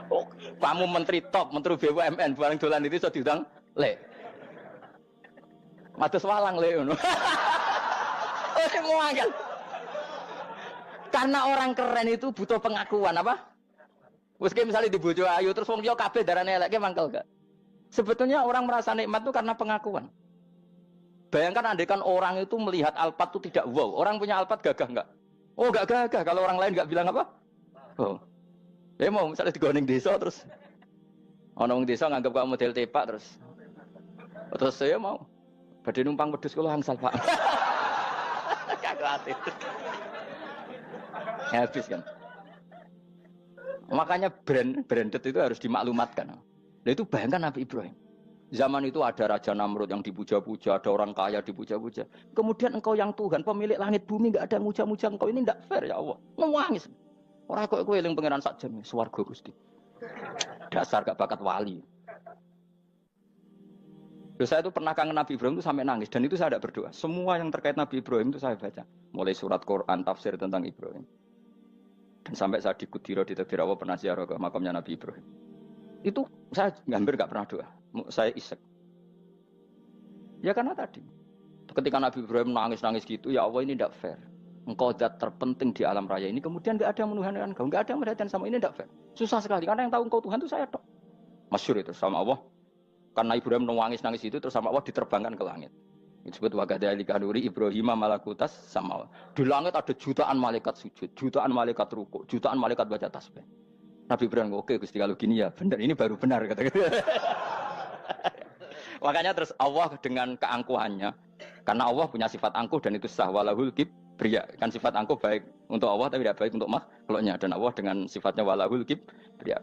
Oh, kamu menteri top, menteri BUMN bareng dolan itu iso diundang lek. Matus walang lek ngono. Oh, mangkel. Karena orang keren itu butuh pengakuan apa? Wes misalnya di bojo ayu terus wong liya kabeh darane eleke mangkel gak? Sebetulnya orang merasa nikmat itu karena pengakuan. Bayangkan andekan orang itu melihat Alphard itu tidak wow. Orang punya Alphard gagah enggak? Oh enggak gagah. Kalau orang lain enggak bilang apa? Oh. Ya mau misalnya digoning desa terus ana wong desa nganggap kamu model tepak terus saya mau badhe numpang wedhus kula angsal Pak. Kagak ati. Habis kan. Makanya branded itu harus dimaklumatkan. Nah itu bayangkan Nabi Ibrahim. Zaman itu ada Raja Namrud yang dipuja-puja, ada orang kaya dipuja-puja. Kemudian engkau yang Tuhan, pemilik langit bumi, enggak ada muja-muja engkau. Ini enggak fair ya Allah. Nangis. Orang kok kowe eling pangeran sak jam, swarga Gusti. Dasar gak bakat wali. Terus saya itu pernah kangen Nabi Ibrahim itu sampai nangis dan itu saya tidak berdoa. Semua yang terkait Nabi Ibrahim itu saya baca, mulai surat Quran, tafsir tentang Ibrahim. Dan sampai saya di Kudiro di Tadbir Allah pernah ziarah ke makamnya Nabi Ibrahim. Itu saya hampir nggak pernah doa. Saya isek. Ya karena tadi, ketika Nabi Ibrahim nangis-nangis gitu, ya Allah ini tidak fair. Engkau zat terpenting di alam raya ini, kemudian nggak ada yang menuhankan engkau, nggak ada yang merhatikan sama ini tidak fair. Susah sekali karena yang tahu engkau Tuhan itu saya tok. Masyhur itu sama Allah. Karena Ibrahim nangis-nangis itu terus sama Allah diterbangkan ke langit. Disebut wagadhalika nuri Ibrahim malakutas sama. Di langit ada jutaan malaikat sujud, jutaan malaikat rukuk, jutaan malaikat baca tasbih. Nabi Ibrahim oke Gusti kalau gini ya benar, ini baru benar kata-kata. Makanya terus Allah dengan keangkuhannya, karena Allah punya sifat angkuh dan itu sah walahul kibriya. Kan sifat angkuh baik untuk Allah tapi tidak baik untuk makhluknya, dan Allah dengan sifatnya walahul kibriya.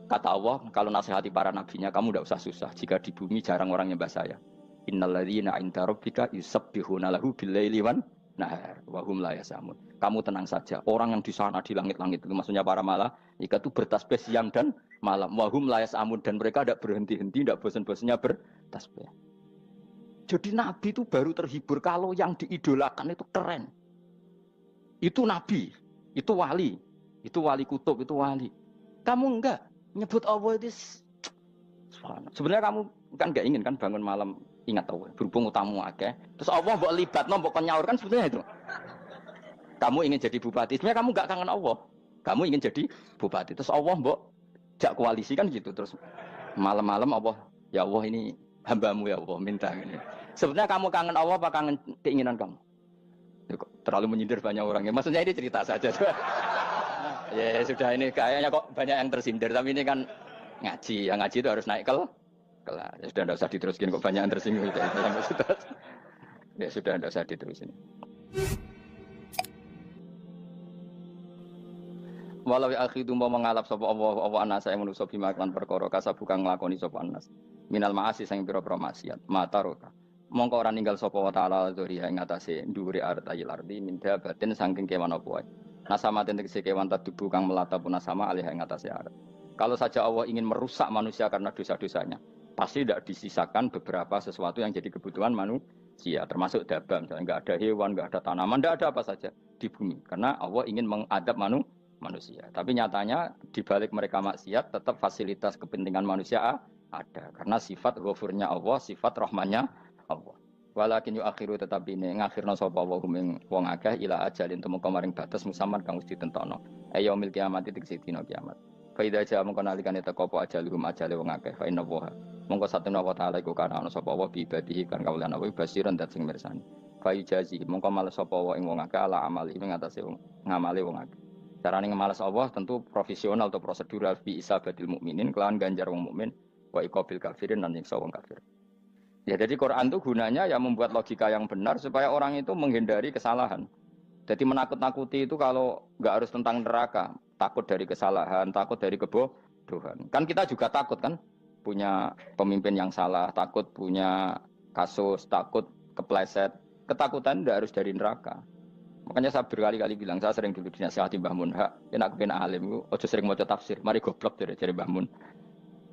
Kata Allah, kalau nasihati para nabinya, kamu tidak usah susah. Jika di bumi jarang orang nyembah saya. Innalladzina 'inda rabbika yusabbihuna lahu bil-laili wan nahar wa hum la yasamun. Kamu tenang saja. Orang yang di sana di langit-langit itu maksudnya para malaikat itu bertasbih siang dan malam. Wa hum la yasamun, dan mereka tidak berhenti-henti, tidak bosan-bosannya bertasbih. Jadi nabi itu baru terhibur kalau yang diidolakan itu keren. Itu nabi, itu wali kutub, itu wali. Kamu enggak nyebut Allah itu sebenarnya kamu kan enggak ingin kan bangun malam ingat Allah berhubung utamu akeh terus Allah mbok libatno mbok nyaur kan sebetulnya itu kamu ingin jadi bupati sebenarnya kamu enggak kangen Allah kamu ingin jadi bupati terus Allah mbok jak koalisi kan gitu terus malam-malam Allah Ya Allah ini hambamu ya Allah minta ini. Sebenarnya kamu kangen Allah apa kangen keinginan kamu? Ya, terlalu menyindir banyak orang ya. Maksudnya ini cerita saja. Ya sudah ini kayaknya kok banyak yang tersindir tapi ini kan ngaji. Yang ngaji itu harus naik kelas. Ya sudah tidak usah diteruskin kok banyak yang tersinggung. Ya sudah tidak usah diterusin. Walau akhidu mau mengalap sapa Allah anas saya manusa bima kan perkara kasab bukan nglakoni sapa anas. Minal ma'asi sing pira-pira maksiat. Mataroka. Mongko ora ninggal sapa wa taala dzuri ing atase dhuwure artayil ardi min dabatin saking kewan apa wae. Nasama tegese kewan tadubu kang melata pun nasama alih ing atase arat. Kalau saja Allah ingin merusak manusia karena dosa-dosanya, pasti tidak disisakan beberapa sesuatu yang jadi kebutuhan manusia, termasuk dabam, misalnya nggak ada hewan, nggak ada tanaman, nggak ada apa saja di bumi, karena Allah ingin mengadab manusia. Tapi nyatanya di balik mereka maksiat, tetap fasilitas kepentingan manusia ada, karena sifat ghafurnya Allah, sifat rahmannya Allah. Walakin akhiru tetapi ini ngakhirna sapa wa hum wong akeh ila ajalin temu kamaring batas musamman kang wis ditentokno. Ayo mil kiamat tegese dina kiamat. Faida aja mengko nalikane teko apa ajalum ajale wong akeh fa inna wa. Mongko satuna wa taala iku kana ana sapa wa bi ibadihi kan kaulan wa basiran dat sing mirsani. Fa jazi mongko males sapa wa ing wong akeh ala amali ing atase wong ngamale wong akeh. Carane ngemales Allah tentu profesional atau prosedural bi isabatil mukminin kelawan ganjar wong mukmin wa iqabil kafirin lan nyiksa wong kafir. Ya jadi Quran itu gunanya ya membuat logika yang benar supaya orang itu menghindari kesalahan. Jadi menakut-nakuti itu kalau nggak harus tentang neraka, takut dari kesalahan, takut dari kebodohan. Kan kita juga takut kan punya pemimpin yang salah, takut punya kasus, takut kepleset. Ketakutan tidak harus dari neraka. Makanya saya berkali-kali bilang, saya sering dulu dinasihati Mbah Mun, enak kena alim, ojo sering maca tafsir, mari goblok dari Mbah Mun.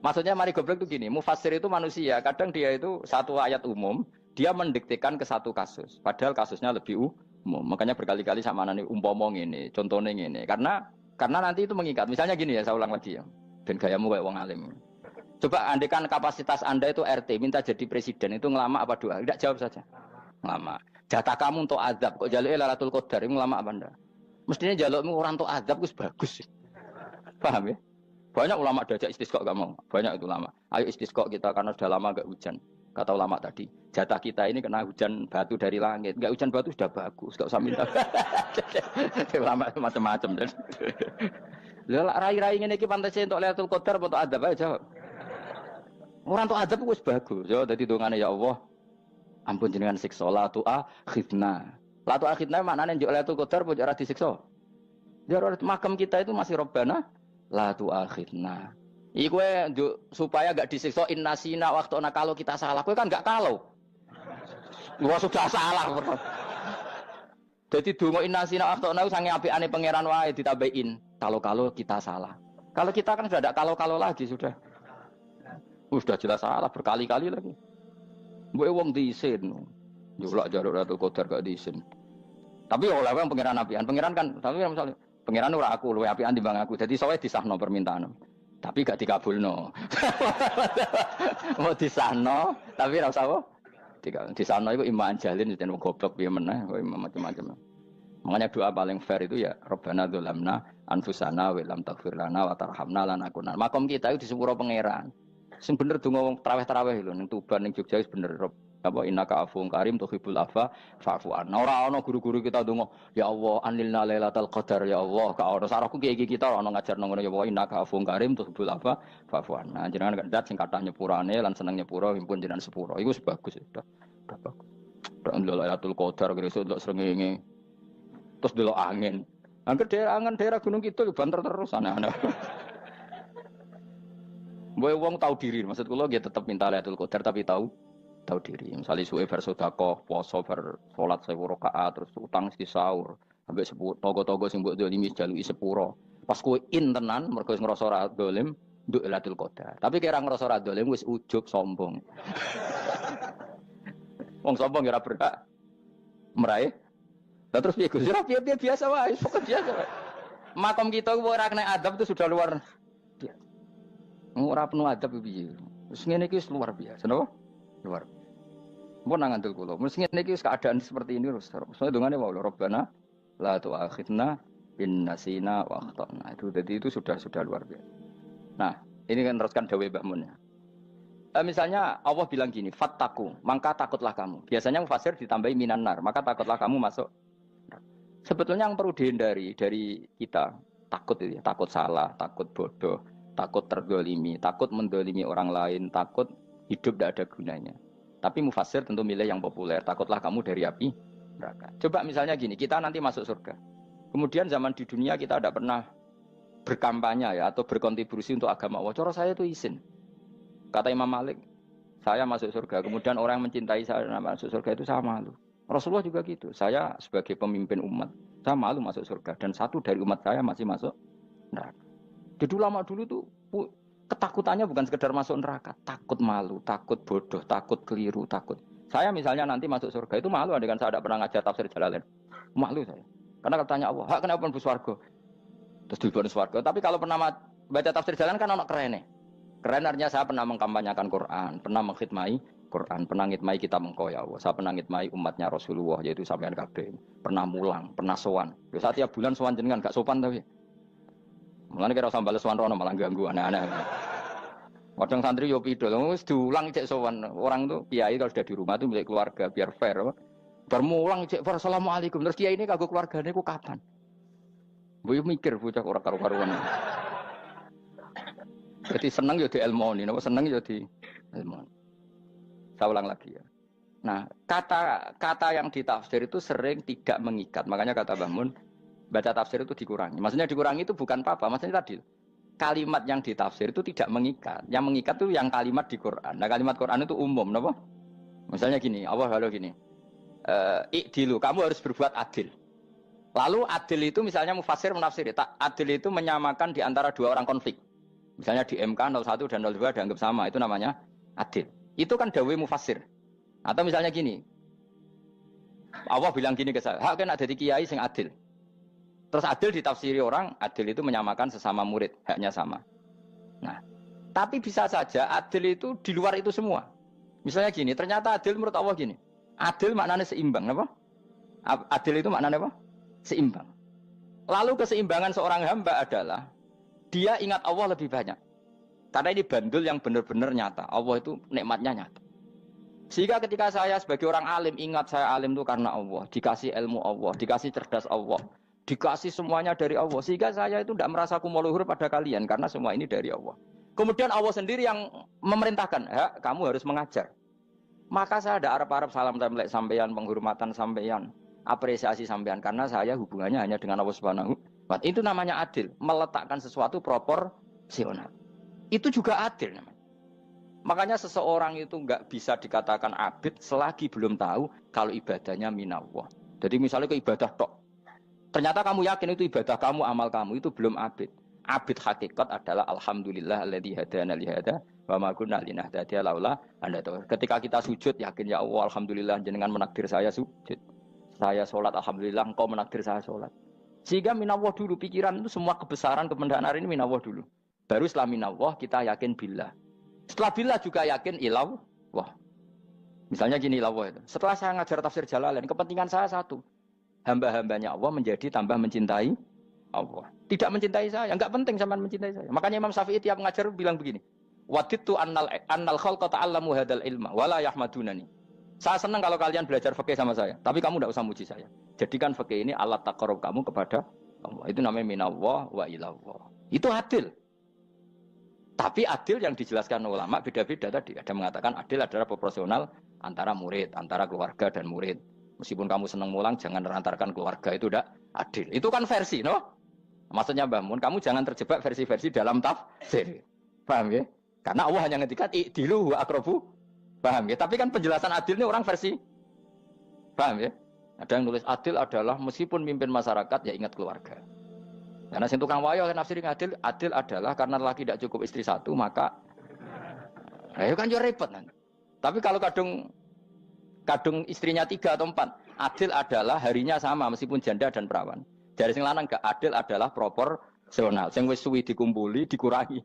Maksudnya mari goblok itu gini, mufassir itu manusia, kadang dia itu satu ayat umum, dia mendiktekan ke satu kasus, padahal kasusnya lebih umum. Makanya berkali-kali sama nani umpomong ini, contohnya ini, karena nanti itu mengikat. Misalnya gini ya, saya ulang lagi ya, ben gayamu kayak wong alim. Coba andekan kapasitas Anda itu RT, minta jadi presiden, itu ngelama apa doa? Tidak jawab saja. Ngelama. Jatah kamu untuk azab, kok jaluk Lailatul Qadar, ngelama apa Anda? Mestinya jalukmu orang untuk azab itu bagus. Paham ya? Banyak ulama diajak istisqa gak mau. Banyak itu ulama. Ayo istisqa kita karena sudah lama gak hujan. Kata ulama tadi, jatah kita ini kena hujan batu dari langit. Gak hujan batu sudah bagus, gak usah minta. Ulama macam-macam. Lah rai-rai ngene iki pantes entuk Lailatul Qadar apa entuk adab aja. Orang entuk adab wis bagus. Ya dadi dongane ya Allah. Ampun jenengan siksa la tu akhidna. La tu akhidna maknane njuk Lailatul Qadar apa ora disiksa. Ya makam kita itu masih Rabbana la tu akhirna. Iku supaya gak disiksa innasina waktu kalau kita salah. Kowe kan gak kalau. Wah sudah salah. Jadi donga innasina waktu sange apikane pangeran wae ditambahin. Kalau kita salah. Kalau kita kan sudah ada kalau lagi sudah. Sudah jelas salah berkali-kali lagi. Mbok wong diisin. Njulak jaruk Lailatul Qadar gak diisin. Tapi oleh wong pangeran apian. Pangeran kan tapi misalnya pengiran ora aku luwe apian timbang aku. Jadi sowe disahno permintaan. Tapi gak dikabulno. Mau disahno tapi ora usah apa? Disahno iku iman jalin yen goblok piye meneh kok macam-macam. Makanya doa paling fair itu ya Rabbana dzalamna anfusana wa lam taghfir lana wa tarhamna lanakunanna. Makom kita itu di sepuro pangeran. Sing bener donga wong tarawih lho ning Tuban ning Jogja wis bener apa innaka afuwun karim tuhibbul afwa fa'fu anna. Ora ana guru-guru kita donga, ya Allah anilna lailatul qadar ya Allah. Ka ora sarahku kiye kita ora ana ngajarno ngono ya Allah innaka afuwun karim tuhibbul afwa fa'fu anna. Jenengan kandat sing kathah nyepurane lan seneng nyepuro impun jenengan sepuro. Iku wis bagus sudah. Udah bagus. Ora lailatul qadar kira-kira delok srengenge. Terus delok angin. Angger daerah Gunung Kidul banter terus aneh-aneh. Mbok wong tahu diri, maksud kula nggih tetep minta Lailatul Qadar tapi tahu diri. Misalnya suwe bar sedekah, poso bar salat 1000 rakaat terus utang mesti sahur. Ambek togo-togo sing mbok dolimi jaluki sepuro. Pas kowe tenan mergo wis ngrasa ora dolim, nduk Lailatul Qadar. Tapi kira ngrasa ora dolim wis ujug sombong. Wong sombong ora berhak meraih. Lah terus piye Gus? Ora piye biasa wae, pokok biasa wae. Makom kita ora kena adab itu sudah luar biasa. Ora penuh adab piye. Wis ngene iki luar biasa, napa? Luar. Mun nang ngandel kula. Wis ngene iki keadaan seperti ini terus. Soale dongane wae Rabbana la tu'akhidna in nasina wa akhtana. Itu jadi itu sudah luar biasa. Nah, ini kan teruskan dawuh Mbah Mun ya. Misalnya Allah bilang gini, fattaku, maka takutlah kamu. Biasanya mufasir ditambahi minan nar, maka takutlah kamu masuk. Sebetulnya yang perlu dihindari dari kita, takut itu ya, takut salah, takut bodoh, takut terdolimi, takut mendolimi orang lain, takut hidup tidak ada gunanya. Tapi mufasir tentu milih yang populer, takutlah kamu dari api neraka. Coba misalnya gini, kita nanti masuk surga. Kemudian zaman di dunia kita tidak pernah berkampanye ya atau berkontribusi untuk agama Allah. Cara saya itu izin. Kata Imam Malik, saya masuk surga. Kemudian orang yang mencintai saya masuk surga itu saya malu. Rasulullah juga gitu. Saya sebagai pemimpin umat, saya malu masuk surga. Dan satu dari umat saya masih masuk neraka. Jadi ulama dulu tuh ketakutannya bukan sekedar masuk neraka. Takut malu, takut bodoh, takut keliru, takut. Saya misalnya nanti masuk surga itu malu dengan saya tidak pernah ngajar tafsir Jalalain. Malu saya. Karena kalau tanya Allah, kenapa pun buswargo? Terus diberi swarga. Tapi kalau pernah baca tafsir Jalalain kan anak keren nih. Keren artinya saya pernah mengkampanyakan Quran, pernah mengkhidmai Quran, pernah ngitmai kitab engkau ya Allah. Saya pernah ngitmai umatnya Rasulullah, yaitu sampean kabeh. Pernah mulang, pernah sowan. Yo saat tiap bulan sowan jenengan gak sopan tapi. Mulane kira usah bales sowan rono malah ganggu aneh-aneh. Kadang santri yo pidol, wis diulang cek sowan. Orang tuh kiai kalau sudah di rumah tuh milik keluarga biar fair. Bermulang cek assalamualaikum. Terus kiai ini kagok keluargane ku kapan? Boyo mikir bocah ora karo-karuan. Jadi seneng ya di ilmoni, seneng ya di ilmoni. Saya ulang lagi ya. Nah, kata yang ditafsir itu sering tidak mengikat. Makanya kata Mbah Mun, baca tafsir itu dikurangi. Maksudnya dikurangi itu bukan apa-apa. Maksudnya tadi, kalimat yang ditafsir itu tidak mengikat. Yang mengikat itu yang kalimat di Quran. Nah, kalimat Quran itu umum, kenapa? Misalnya gini, Allah lalu gini, ikdilu, kamu harus berbuat adil. Lalu adil itu misalnya mufasir menafsir, adil itu menyamakan di antara dua orang konflik. Misalnya di MK 01 dan 02 dianggap sama, itu namanya adil. Itu kan dawai mufasir. Atau misalnya gini, Allah bilang gini ke saya, hak kan ada di kiai sing adil. Terus adil ditafsiri orang, adil itu menyamakan sesama murid, haknya sama. Nah, tapi bisa saja adil itu di luar itu semua. Misalnya gini, ternyata adil menurut Allah gini, adil maknanya seimbang, apa? Adil itu maknanya apa? Seimbang. Lalu keseimbangan seorang hamba adalah dia ingat Allah lebih banyak. Karena ini bandul yang benar-benar nyata. Allah itu nikmatnya nyata. Sehingga ketika saya sebagai orang alim, ingat saya alim itu karena Allah. Dikasih ilmu Allah, dikasih cerdas Allah. Dikasih semuanya dari Allah. Sehingga saya itu tidak merasa kumuluhur pada kalian. Karena semua ini dari Allah. Kemudian Allah sendiri yang memerintahkan, kamu harus mengajar. Maka saya ada Arab-Arab salam template sampeyan, penghormatan sampeyan, apresiasi sampeyan. Karena saya hubungannya hanya dengan Allah Subhanahu. Itu namanya adil, meletakkan sesuatu proporsional. Itu juga adil namanya. Makanya seseorang itu nggak bisa dikatakan abid selagi belum tahu kalau ibadahnya minallah. Jadi misalnya ke ibadah tok, ternyata kamu yakin itu ibadah kamu, amal kamu, itu belum abid. Abid hakikat adalah alhamdulillah alladzi hadana li hada wa ma kunna linahtadiya laula an hadana. Ketika kita sujud yakin ya Allah alhamdulillah jenengan menakdir saya sujud. Saya sholat alhamdulillah engkau menakdir saya sholat. Sehingga minallah dulu, pikiran itu semua kebesaran kemendahan ini minallah dulu. Baru setelah minallah kita yakin billah. Setelah billah juga yakin ilallah. Wah. Misalnya gini ilallah itu. Setelah saya ngajar tafsir Jalalain, kepentingan saya satu. Hamba-hambanya Allah menjadi tambah mencintai Allah. Tidak mencintai saya, enggak penting sama mencintai saya. Makanya Imam Syafi'i tiap ngajar bilang begini. Wadittu annal khalqa ta'allamu hadal ilma wala yahmadunani. Saya senang kalau kalian belajar fikih sama saya, tapi kamu tidak usah muji saya. Jadikan fikih ini alat taqarrub kamu kepada Allah. Itu namanya minallah wa ilallah. Itu adil. Tapi adil yang dijelaskan ulama beda-beda tadi. Ada mengatakan adil adalah proporsional antara murid, antara keluarga dan murid. Meskipun kamu senang mulang, jangan merantarkan keluarga, itu tidak adil. Itu kan versi, no? Maksudnya Mbah Mun, kamu jangan terjebak versi-versi dalam tafsir. Paham ya? Karena Allah hanya ngetikan i'dilu wa aqrabu. Paham ya? Tapi kan penjelasan adil ini orang versi. Paham ya? Ada yang nulis adil adalah meskipun mimpin masyarakat ya ingat keluarga. Karena sing tukang wayo kan nafsirin adil, adil adalah karena laki tidak cukup istri satu maka ayo kan yo repot nanti. Tapi kalau kadung istrinya 3 atau 4, adil adalah harinya sama meskipun janda dan perawan. Dari sing lanang gak adil adalah proporsional. Sing wis suwi dikumpuli dikurangi.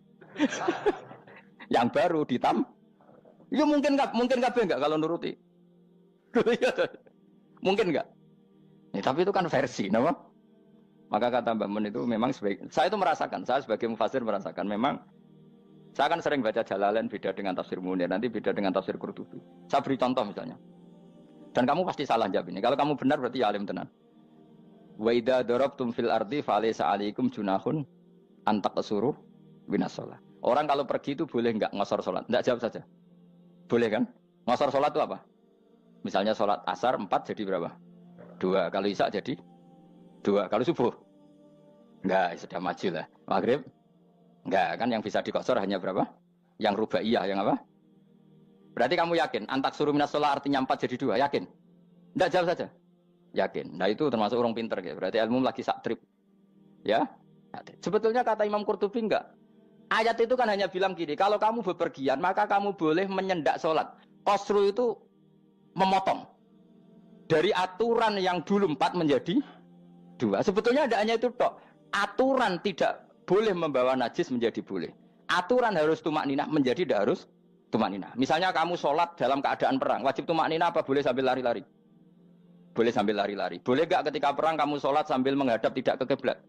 Yang baru ya mungkin kabeh enggak kalau nuruti. Mungkin enggak. Ya, tapi itu kan versi, nama. Maka kata Mbak Mun itu memang saya itu merasakan, saya sebagai mufasir merasakan memang Saya kan sering baca Jalalain beda dengan tafsir Munir, nanti beda dengan tafsir Qurtubi. Saya beri contoh misalnya. Dan kamu pasti salah jawab ini. Kalau kamu benar berarti ya alim tenan. Wa idza darabtum fil ardi falaysa 'alaikum junahun an taqsuru minas shalah. Orang kalau pergi itu boleh enggak ngosor salat? Enggak, jawab saja. Boleh kan? Ngosor salat itu apa? Misalnya salat asar 4 jadi berapa? 2. Kalau isya jadi 2. Kalau subuh? Enggak, sudah maju lah. Maghrib? Enggak, kan yang bisa dikosor hanya berapa? Yang rubaiyah, yang apa? Berarti kamu yakin? Antak suruh minas sholat artinya 4 jadi 2, yakin? Enggak, jawab saja. Yakin. Nah itu termasuk orang pinter. Ya. Berarti ilmu lagi sak trip. Ya? Sebetulnya kata Imam Qurtubi enggak. Ayat itu kan hanya bilang gini, kalau kamu bepergian, maka kamu boleh menyendak sholat. Qasru itu memotong. Dari aturan yang dulu 4 menjadi 2. Sebetulnya tidak hanya itu, tok. Aturan tidak boleh membawa najis menjadi boleh. Aturan harus tumak ninah menjadi tidak harus tumak ninah. Misalnya kamu sholat dalam keadaan perang, wajib tumak ninah apa boleh sambil lari-lari? Boleh sambil lari-lari. Boleh gak ketika perang kamu sholat sambil menghadap tidak ke kiblat?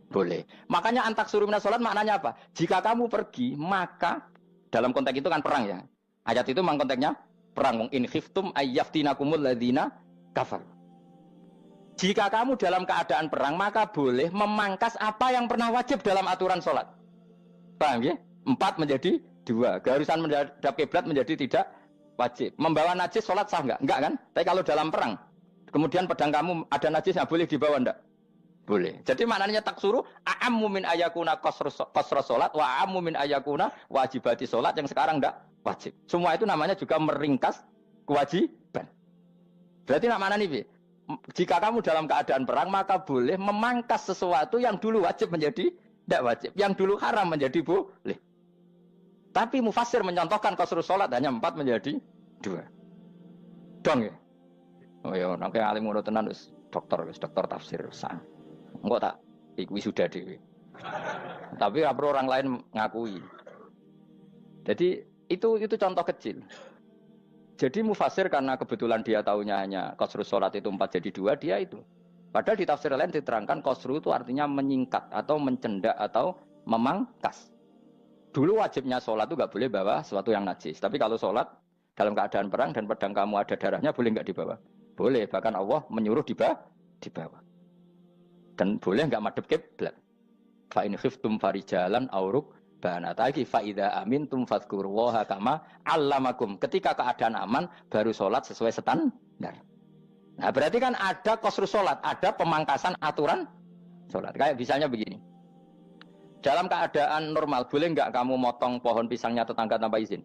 Boleh. Makanya antak suruh minas sholat maknanya apa? Jika kamu pergi, maka dalam konteks itu kan perang ya. Ayat itu memang konteksnya perang. In khiftum ayyaftinakumul ladzina kafar. Jika kamu dalam keadaan perang, maka boleh memangkas apa yang pernah wajib dalam aturan sholat. Paham ya? 4 menjadi 2. Keharusan menghadap kiblat menjadi tidak wajib. Membawa najis sholat sah enggak? Enggak kan? Tapi kalau dalam perang, kemudian pedang kamu ada najisnya, boleh dibawa enggak? Boleh. Jadi maknanya taksuru, a'ammu min ayakuna qasra sholat, wa a'ammu min ayakuna wajibati sholat yang sekarang enggak wajib. Semua itu namanya juga meringkas kewajiban. Berarti nak mana nih, jika kamu dalam keadaan perang, maka boleh memangkas sesuatu yang dulu wajib menjadi tidak wajib. Yang dulu haram menjadi boleh. Tapi mufassir mencontohkan qasru sholat hanya 4 menjadi 2. Dong ya? Oh ya, nanti alim ngono tenan wis dokter tafsir sah. Engko tak iku sudah dhewe. Tapi perlu orang lain ngakui. Jadi itu contoh kecil. Jadi mufassir karena kebetulan dia tahunya hanya qasru sholat itu 4 jadi 2, dia itu. Padahal di tafsir lain diterangkan qasru itu artinya menyingkat atau mencendak atau memangkas. Dulu wajibnya sholat itu nggak boleh bawa sesuatu yang najis. Tapi kalau sholat dalam keadaan perang dan pedang kamu ada darahnya, boleh nggak dibawa? Boleh. Bahkan Allah menyuruh dibawa. Dan boleh nggak madhep kiblat. Fa in khiftum farijalan auruk banataki fa idza amintum fadhkurullaha kama 'allamakum. Ketika keadaan aman baru sholat sesuai standar. Nah, berarti kan ada qasru sholat, ada pemangkasan aturan sholat. Kayak misalnya begini. Dalam keadaan normal, boleh nggak kamu motong pohon pisangnya tetangga tanpa izin?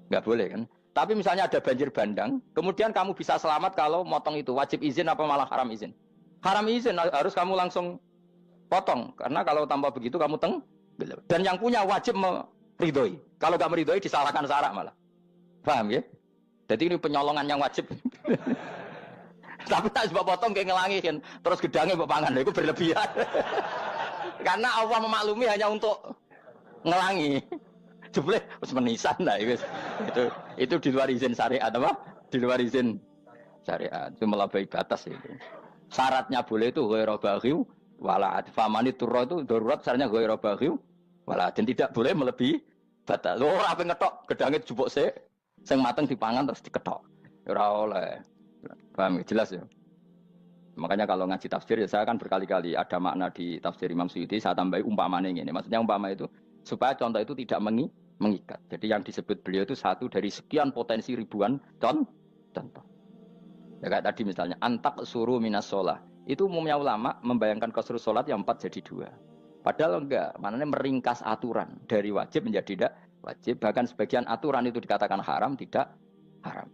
Nggak boleh kan? Tapi misalnya ada banjir bandang, kemudian kamu bisa selamat kalau motong itu. Wajib izin apa malah haram izin? Haram izin, harus kamu langsung potong. Karena kalau tanpa begitu kamu dan yang punya wajib meridhoi. Kalau nggak meridhoi disalahkan syarak malah. Paham ya? Jadi ini penyolongan yang wajib. Tapi tak sebab potong kayak ngelangi kan. Terus gedangnya mbok pangan, itu berlebihan. Karena Allah memaklumi hanya untuk ngelangi. Jebule wis menisan lah itu di luar izin syariat apa? Di luar izin syariat. Itu melampaui batas itu. Syaratnya boleh itu ghairu baghiw wala famani turra itu darurat syaratnya ghairu baghiw wala dan tidak boleh melebihi batas. Ora ape ngetok gedange jupuk sik sing mateng dipangan terus diketok. Ora oleh. Paham jelas ya? Makanya kalau ngaji tafsir ya saya kan berkali-kali ada makna di tafsir Imam Suyuti saya tambahi umpamanya ini. Maksudnya umpama itu supaya contoh itu tidak mengikat. Jadi yang disebut beliau itu satu dari sekian potensi ribuan contoh. Ya kayak tadi misalnya antak suruh minas sholah. Itu umumnya ulama membayangkan qasru sholat yang 4 jadi 2. Padahal enggak, maknanya meringkas aturan dari wajib menjadi tidak wajib. Bahkan sebagian aturan itu dikatakan haram, tidak haram.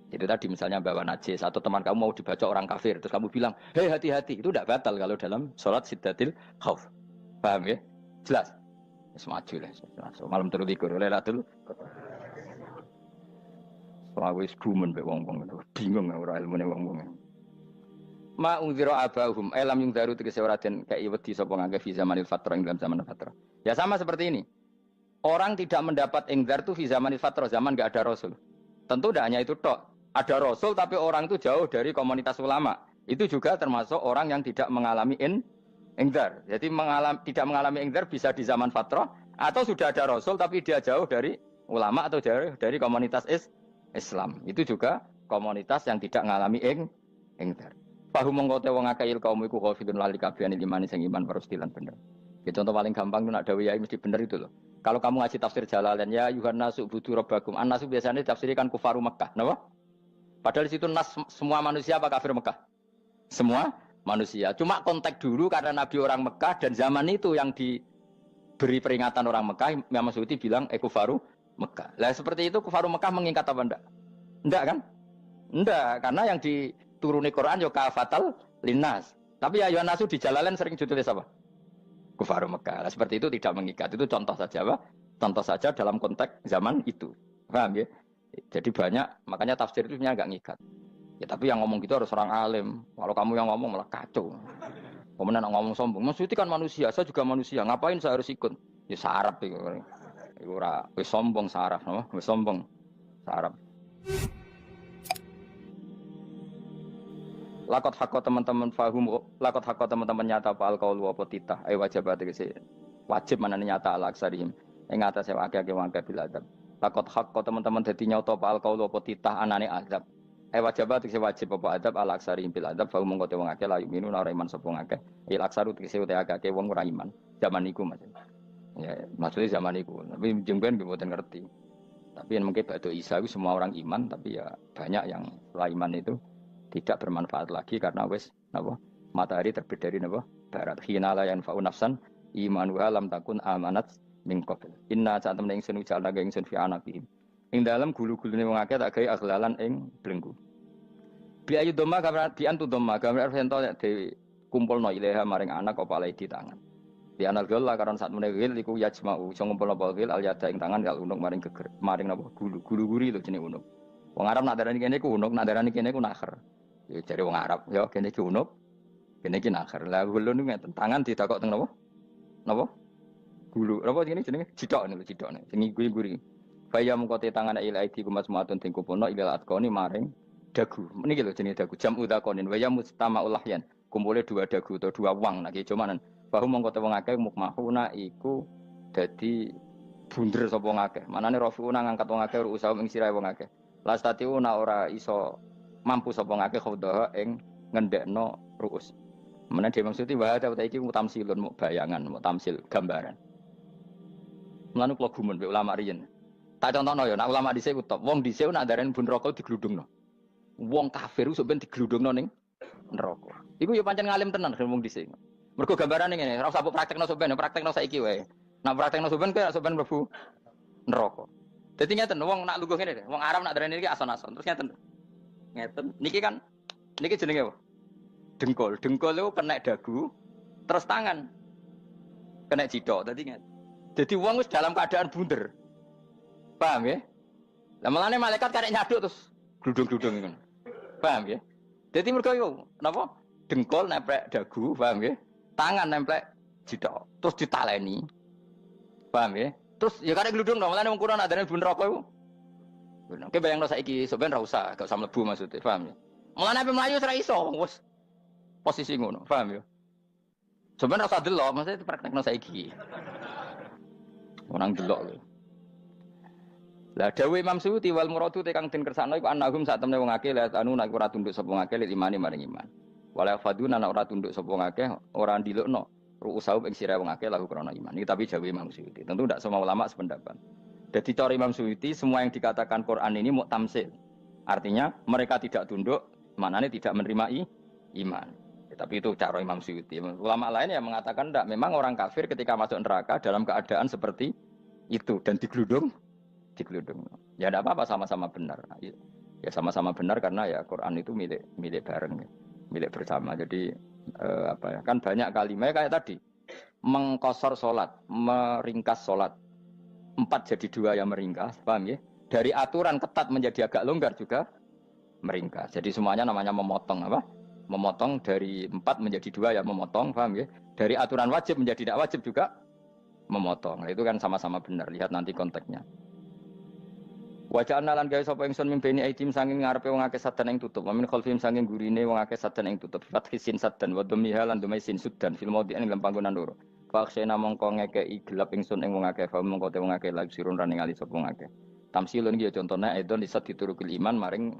Itu tadi misalnya bawa najis atau teman kamu mau dibaca orang kafir terus kamu bilang, hei hati-hati, itu tidak batal kalau dalam sholat siddatil khauf. Paham ya? Jelas? Semaju lah. Malam terus likur oleh Lailatul. Soale wis gumen mbek wong-wong itu. Bingung ora ilmune wong-wong. Ma ungzira abahum lam yungzaru tegese ora den kei wedi sapa ngangge fi zamanil fatrah ing dalam zaman fatrah. Ya sama seperti ini. Orang tidak mendapat ingzar itu fi zamanil fatrah, zaman enggak ada rasul. Tentu tidak hanya itu tok. Ada rasul tapi orang itu jauh dari komunitas ulama. Itu juga termasuk orang yang tidak mengalami Ingdar. Jadi tidak mengalami ingdar bisa di zaman fatrah atau sudah ada rasul tapi dia jauh dari ulama atau jauh dari komunitas Islam. Itu juga komunitas yang tidak mengalami ingdar. Fahum mengkote wong akeh kaum iku khafidun lali kabehane imane sing iman parustilan bener. Ya, contoh paling gampang itu nak dawuh yai mesti bener itu loh. Kalau kamu ngaji tafsir Jalalain ya Yuhannasu budu rabbakum. An-nasu biasanya ditafsirkan kufaru Mekah, napa? Padahal di situ nas semua manusia apa kafir Mekah? Semua manusia. Cuma konteks dulu karena Nabi orang Mekah dan zaman itu yang diberi peringatan orang Mekah, Imam Suyuti bilang kufaru Mekah. Lah seperti itu kufaru Mekah mengikat apa enggak? Enggak kan? Enggak, karena yang dituruni Quran yo kafatal linnas. Tapi ya Yuhannasu di Jalalain sering ditulis apa? Kufaru Mekah. Nah, seperti itu tidak mengikat. Itu contoh saja, Pak. Contoh saja dalam konteks zaman itu. Paham ya? Jadi banyak, makanya tafsir itu sebenarnya enggak ngikat. Ya tapi yang ngomong gitu harus orang alim. Kalau kamu yang ngomong malah kacau. Kemudian ngomong sombong. Maksudnya kan manusia, saya juga manusia. Ngapain saya harus ikut? Ya sarap itu. Iku ora wis sombong saraf, no? Wis sombong saraf. Lakot hakko teman-teman fahum, lakot hakko teman-teman nyata apa alkaul apa titah. Wajib tegese wajib manane nyata al aksarihim. Ing atase akeh-akeh wangke bil adab. Lakot hakko teman-teman dadi nyata apa alkaul apa titah anane azab. Wajib tegese wajib apa adab al aksarihim bil adab fa mongko te wong akeh la yuminu ora iman sapa akeh. Il aksaru tegese utek akeh wong ora iman. Zaman iku Mas. Ya, maksudnya zaman iku. Tapi jengben mboten ngerti. Tapi yang mungkin ba'da Isa itu semua orang iman, tapi ya banyak yang setelah iman itu tidak bermanfaat lagi karena wis napa matahari terbit dari napa barat khina la yanfa'u nafsan imanuha lam takun amanat min qabl inna saat temen ingsun ujalna ga ingsun fi anaqihim ing dalem gulu-gulune wong akeh tak gawe aghlalan ing blengku bi ayu doma gambar bi antu doma gambar sento de kumpulno ilaha maring anak apa alai di tangan di anal gol la karon saat meneh wil iku yajma'u iso ngumpulno wil al yada ing tangan kal unuk maring geger maring napa gulu-guri lho jenenge unuk wong Arab nak darani kene ku unuk nak darani kene ku nakher. Ya cari wong Arab, ya kene iki unuk, kene iki nakher. Lah gulu niku ngeten, tangan ditakok teng napa? Napa? Gulu. Napa jenenge jenenge? Cidok niku cidokne. Sing guri-guri. Faya mengkote tangan ila aidi kumasmatun ting kupono ila atkoni maring dagu. Niki lho jenenge dagu. Jam udzakonin waya mustamaul lahyan. Kumpule dua dagu atau dua wang nek cumanan. Bahu mengkote wong akeh mukmahuna iku dadi bunder sapa wong akeh. Manane rafiuna ngangkat wong akeh usaha ing sirahe wong akeh. Lastatiuna ora iso mampu sapa ngake khawdaha ing ngendekno ruus. Menawa dhewe maksudi wae ta iki mutamsilun mu bayangan, mu tamsil gambaran. Mulane kula gumun mbek ulama riyen. Tak contohno ya, nek ulama dhisik ku top. Wong dhisik nak darani bun neraka digludungno. Wong kafir sok ben digludungno ning neraka. Iku ya pancen ngalim tenan wong dhisik. Mergo gambarane ngene, ora usah praktekno sok ben, praktekno saiki wae. Nak praktekno sok ben kaya sok ben mlebu neraka. Dadi ngeten wong nak lungguh ngene, wong Arab nak darani iki ason-ason. Terus ngeten. Ngeten. Niki kan niki jenenge apa? Dengkul. Dengkul itu kena dagu, terus tangan kena cidok. Tadi ngeten. Jadi wong wis dalam keadaan bunder. Paham ya? Lah malane malaikat karek nyaduk terus gludung-gludung ngono. Paham ya? Jadi mergo yo napa? Dengkul nempel dagu, paham ya? Tangan nempel cidok, terus ditaleni. Paham ya? Terus ya karek gludung dong, malane wong kurang adane bunder apa iku? Oke bayangno saiki sampean ra usah, gak usah mlebu maksudnya, paham ya? Mulane ape mlayu ora iso, wis posisi ngono, paham ya? Sampeyan ra usah delok, maksudnya praktekno saiki. Orang delok lho. Lah dawuh Imam Suyuti wal muradu te kang den kersakno iku annahum sak temne wong akeh la anu nek ora tunduk sapa wong akeh imani maring iman. Wala faduna nek ora tunduk sapa wong akeh ora ndilukno ru'usau ing sira wong akeh lahu krana iman. Iki tapi dawuh Imam Suyuti. Tentu tidak semua ulama sependapat. Jadi cara Imam Suyuti semua yang dikatakan Quran ini mau tamsil. Artinya mereka tidak tunduk, maknanya tidak menerima iman. Tapi itu cara Imam Suyuti. Ulama lain yang mengatakan tidak. Memang orang kafir ketika masuk neraka dalam keadaan seperti itu dan digeludung. Ya tidak apa-apa sama-sama benar. Ya sama-sama benar karena ya Quran itu milik bareng, milik bersama. Jadi kan banyak kalimat kayak tadi mengkosor sholat, meringkas sholat. 4 jadi 2 yang meringkas, paham ya? Dari aturan ketat menjadi agak longgar juga meringkas. Jadi semuanya namanya memotong apa? Memotong dari 4 menjadi 2 yang memotong, paham ya? Dari aturan wajib menjadi tidak wajib juga memotong. Nah, itu kan sama-sama benar. Lihat nanti konteksnya. Wajah analan gawe sapa ingsun mimpeni aidim sanging ngarepe wong akeh sadan ing tutup. Wamin khalfim sanging gurine wong akeh sadan ing tutup. Fathisin sadan wa dhamiha lan dhami sin sudan fil maudhi'in ing panggonan loro. Faksena mongko ngekeki gelap ingsun ing wong akeh fa mongko te wong akeh lagi sirun rane ngali sapa wong akeh. Tamsilun iki contone edon disat diturukil iman maring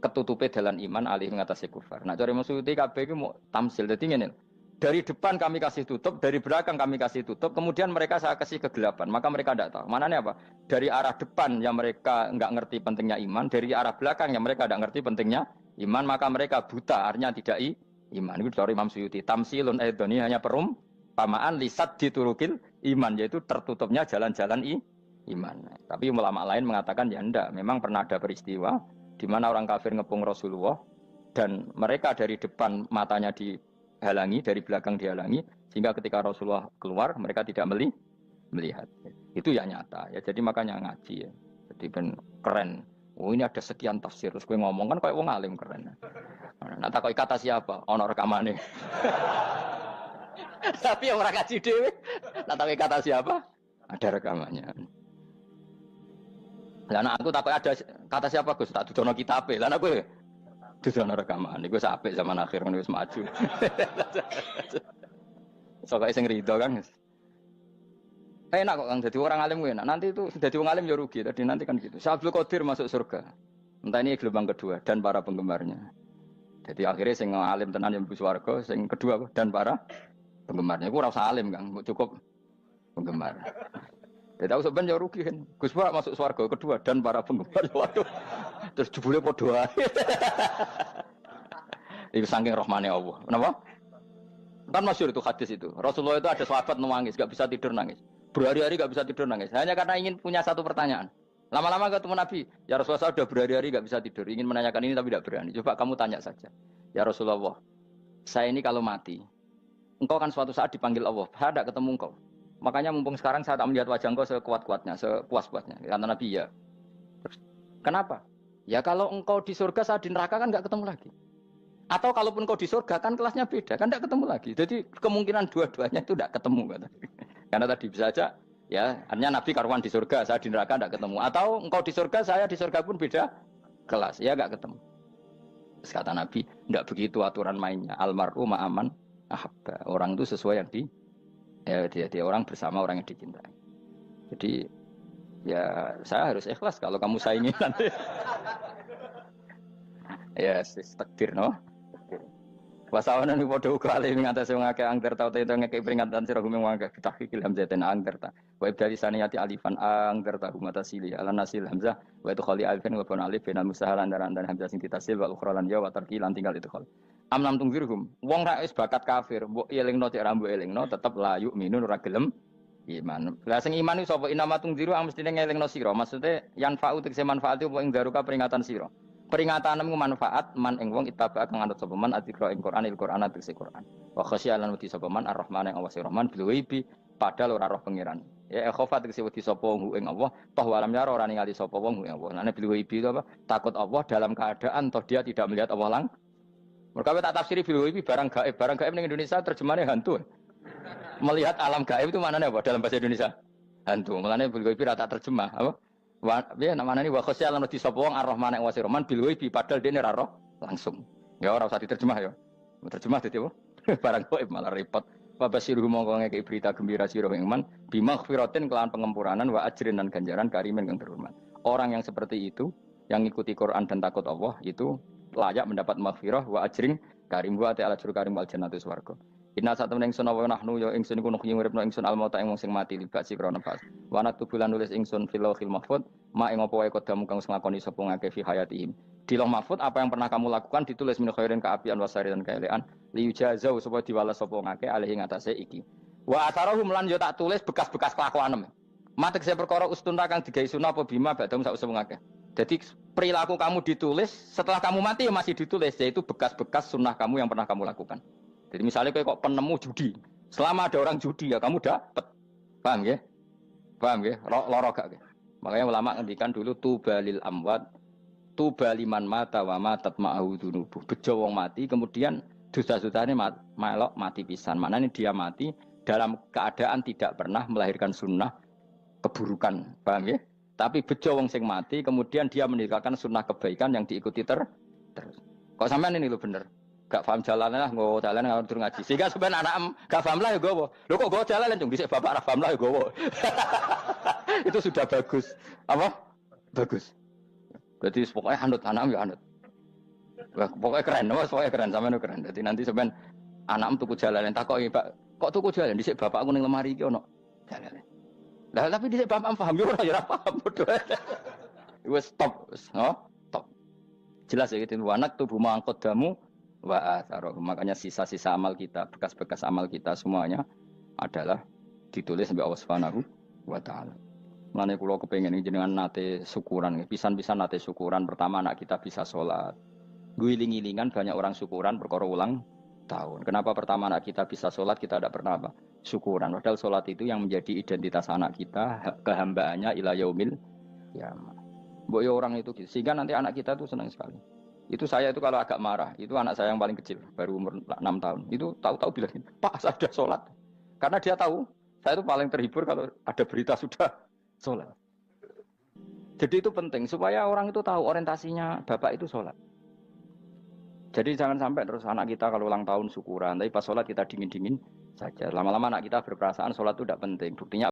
ketutupe dalan iman alih ngatasi kufar. Nah cara maksudnya kabeh iki mau tamsil. Dadi ngene. Dari depan kami kasih tutup, dari belakang kami kasih tutup, kemudian mereka saya kasih kegelapan. Maka mereka tidak tahu. Mananya apa? Dari arah depan yang mereka enggak ngerti pentingnya iman, dari arah belakang yang mereka enggak ngerti pentingnya iman, maka mereka buta, artinya tidak iman. Itu dari Imam Suyuti. Tamsilun edoni hanya perumpamaan lisat diturukil iman, yaitu tertutupnya jalan-jalan iman. Tapi ulama lain mengatakan ya enggak. Memang pernah ada peristiwa di mana orang kafir ngepung Rasulullah dan mereka dari depan matanya dihalangi, dari belakang dihalangi, sehingga ketika Rasulullah keluar mereka tidak melihat. Itu ya nyata ya. Jadi makanya ngaji ya. Jadi ben keren. Oh ini ada sekian tafsir. Terus gue ngomong kan kayak wong alim keren. Nah tak kata siapa? Ono rekamane. Tapi yang orang ngaji dhewe. Nah tak kata siapa? Ada rekamannya. Lah aku takut ada kata siapa Gus? Tak dudono kitabe. Lah aku dudono rekaman. Iku apik zaman akhir kan wis maju. Soale sing rido kan. Enak kok Kang jadi orang alim enak. Nanti itu jadi orang alim ya rugi. Tadi nanti kan gitu. Syabdul Qadir masuk surga. Entah ini gelombang kedua dan para penggemarnya. Jadi akhirnya sing alim tenan yang mlebu swarga, sing kedua dan para penggemarnya. Iku ora usah alim Kang, cukup penggemar. Dia tahu sebenarnya rugi kan. Gus Pak masuk swarga kedua dan para penggemar. Waduh. Terus jebule padha ae. Itu saking rahmane Allah. Kenapa? Kan masyhur itu hadis itu. Rasulullah itu ada sahabat nangis, enggak bisa tidur nangis. Berhari-hari enggak bisa tidur nangis. Hanya karena ingin punya satu pertanyaan. Lama-lama ketemu Nabi, ya Rasulullah saya sudah berhari-hari enggak bisa tidur, ingin menanyakan ini tapi tidak berani. Coba kamu tanya saja. Ya Rasulullah, saya ini kalau mati, engkau kan suatu saat dipanggil Allah. Saya tidak ketemu engkau. Makanya mumpung sekarang saya tak melihat wajah engkau sekuat-kuatnya, sepuas-puasnya. Kata Nabi ya. Terus, kenapa? Ya kalau engkau di surga, saya di neraka kan enggak ketemu lagi. Atau kalaupun engkau di surga kan kelasnya beda, kan enggak ketemu lagi. Jadi kemungkinan dua-duanya itu enggak ketemu. Kata. Karena tadi bisa saja, ya artinya Nabi karuan di surga, saya di neraka enggak ketemu. Atau engkau di surga, saya di surga pun beda kelas, ya enggak ketemu. Terus kata Nabi, enggak begitu aturan mainnya. Almar'u ma'aman ahabba. Orang itu sesuai yang dia orang bersama orang yang dicintai. Jadi ya saya harus ikhlas kalau kamu saingi nanti. Ya takdir no. Wasawana ni padha uga ali ngatasi wong akeh angger tau te ngekek peringatan sira gumeng wong akeh tahqiqil hamzatain angger ta. Wa ibdali saniyati alifan angger ta humata sili ala nasil hamzah wa itu khali alifan wa pun alif binal musahalan dan hamzah sing ditasil wa ukhra lan ya wa tarqi lan tinggal itu khol. Amlam tungfirhum wong ra wis bakat kafir mbok elingno cek rambu elingno tetep layu minun ora gelem iman. Lah sing iman iku sapa inama tungziru ang mestine ngelingno sira. Maksude yan fa'u tegese manfaat apa ing daruka peringatan sira. Peringatanmu manfaat man ing wong ittaba kang anut sapa man atikra ing Qur'anil Qur'an tegese Qur'an. Wa khasyalan wedi sapa man ar-rahman ing Allah Rahman bil ghaibi padahal ora roh pangeran. Ya khofa tegese wedi sapa wong ing Allah toh walam yara ora ningali sapa wong ing Allah. Lan bil ghaibi itu apa? Takut Allah dalam keadaan toh dia tidak melihat Allah lang. Mereka tak tafsiri bil ghaibi barang gaib ning Indonesia terjemahnya hantu. Melihat alam gaib itu maknanya apa dalam bahasa Indonesia? Hantu. Maknanya bil ghaibi rata terjemah apa? Ya namanya ini wa khosyalan di sapa wong ar-rahman ing wasirman bil ghaibi padahal dene ora roh langsung. Ya ora usah diterjemah ya. Terjemah dadi apa? Barang gaib malah repot. Wa basiruhu mongko ngeke berita gembira sira ing man bimaghfiratin kelawan pengemuranan wa ajrin dan ganjaran karimin kang terhormat. Orang yang seperti itu yang ngikuti Quran dan takut Allah itu layak mendapat maghfirah wa ajrin karim wa ta'ala jur karim wal jannatu swarga. Inna satamna ingsun wa nahnu ya ingsun iku nuhyi uripna ingsun almauta ing wong sing mati libak sikra nafas. Wa naktubulan nulis ingsun fil lauhil mahfuz ma ing apa wae kodamu kang nglakoni sapa ngake fi hayatihim. Di lauh mahfuz apa yang pernah kamu lakukan ditulis min khairin kaapian wasari dan kaelean li yujazau supaya diwales sapa ngake alih ing atase iki. Wa atharahum lan yo tak tulis bekas-bekas kelakuanem. Matek saya perkara ustun kang digawe sunah apa bima badam sak usum ngake. Jadi perilaku kamu ditulis setelah kamu mati ya masih ditulis yaitu bekas-bekas sunnah kamu yang pernah kamu lakukan. Jadi misalnya kok penemu judi, selama ada orang judi ya kamu dapat, paham ya? Paham ya? Loro gak? Makanya ulama ngendikan dulu tubalil amwat, tubaliman mata wa matat ma'ahu dunubuh. Bejo wong mati, kemudian dosa-dosanya melok mati pisan. Maknanya dia mati dalam keadaan tidak pernah melahirkan sunnah keburukan, paham ya? Tapi bejo wong sing mati, kemudian dia meninggalkan sunnah kebaikan yang diikuti terus. Kok sampean ini lo bener? Gak paham jalan lah, nggak jalan nggak turun ngaji. Sehingga sebenarnya anak gak paham lah ya gue. Lo kok gue jalan cung? Bisa bapak arah paham lah ya gue. Itu sudah bagus. Apa? Bagus. Jadi pokoknya anut anak ya anut. Wah, pokoknya keren, pokoknya keren sampean keren. Jadi nanti sebenarnya anak tuku jalan tak kok pak, kok tuku jalan? Disik bapak aku neng lemari iki ono jalan. Lah tapi disik bapak paham yo ora ya paham bodoh. Wes stop, stop. Jelas ya gitu. Anak tubuh mangkot damu wa atharoh. Makanya sisa-sisa amal kita, bekas-bekas amal kita semuanya adalah ditulis sampai Allah Subhanahu wa taala. Mulane kula kepengin jenengan nate syukuran, pisan-pisan nate syukuran. Pertama anak kita bisa sholat. Guling-gilingan banyak orang syukuran perkara ulang tahun. Kenapa pertama anak kita bisa sholat, kita tidak pernah apa? Syukuran. Padahal sholat itu yang menjadi identitas anak kita, kehambaannya ila yaumil qiyamah. Mbok ya orang itu gitu. Sehingga nanti anak kita tuh senang sekali. Itu saya itu kalau agak marah, itu anak saya yang paling kecil, baru umur 6 tahun. Itu tahu-tahu bilang, "Pak, saya sudah sholat." Karena dia tahu, saya itu paling terhibur kalau ada berita sudah sholat. Jadi itu penting, supaya orang itu tahu orientasinya bapak itu sholat. Jadi jangan sampai terus anak kita kalau ulang tahun syukuran, tapi pas sholat kita dingin-dingin saja. Lama-lama anak kita berperasaan sholat itu tidak penting. Buktinya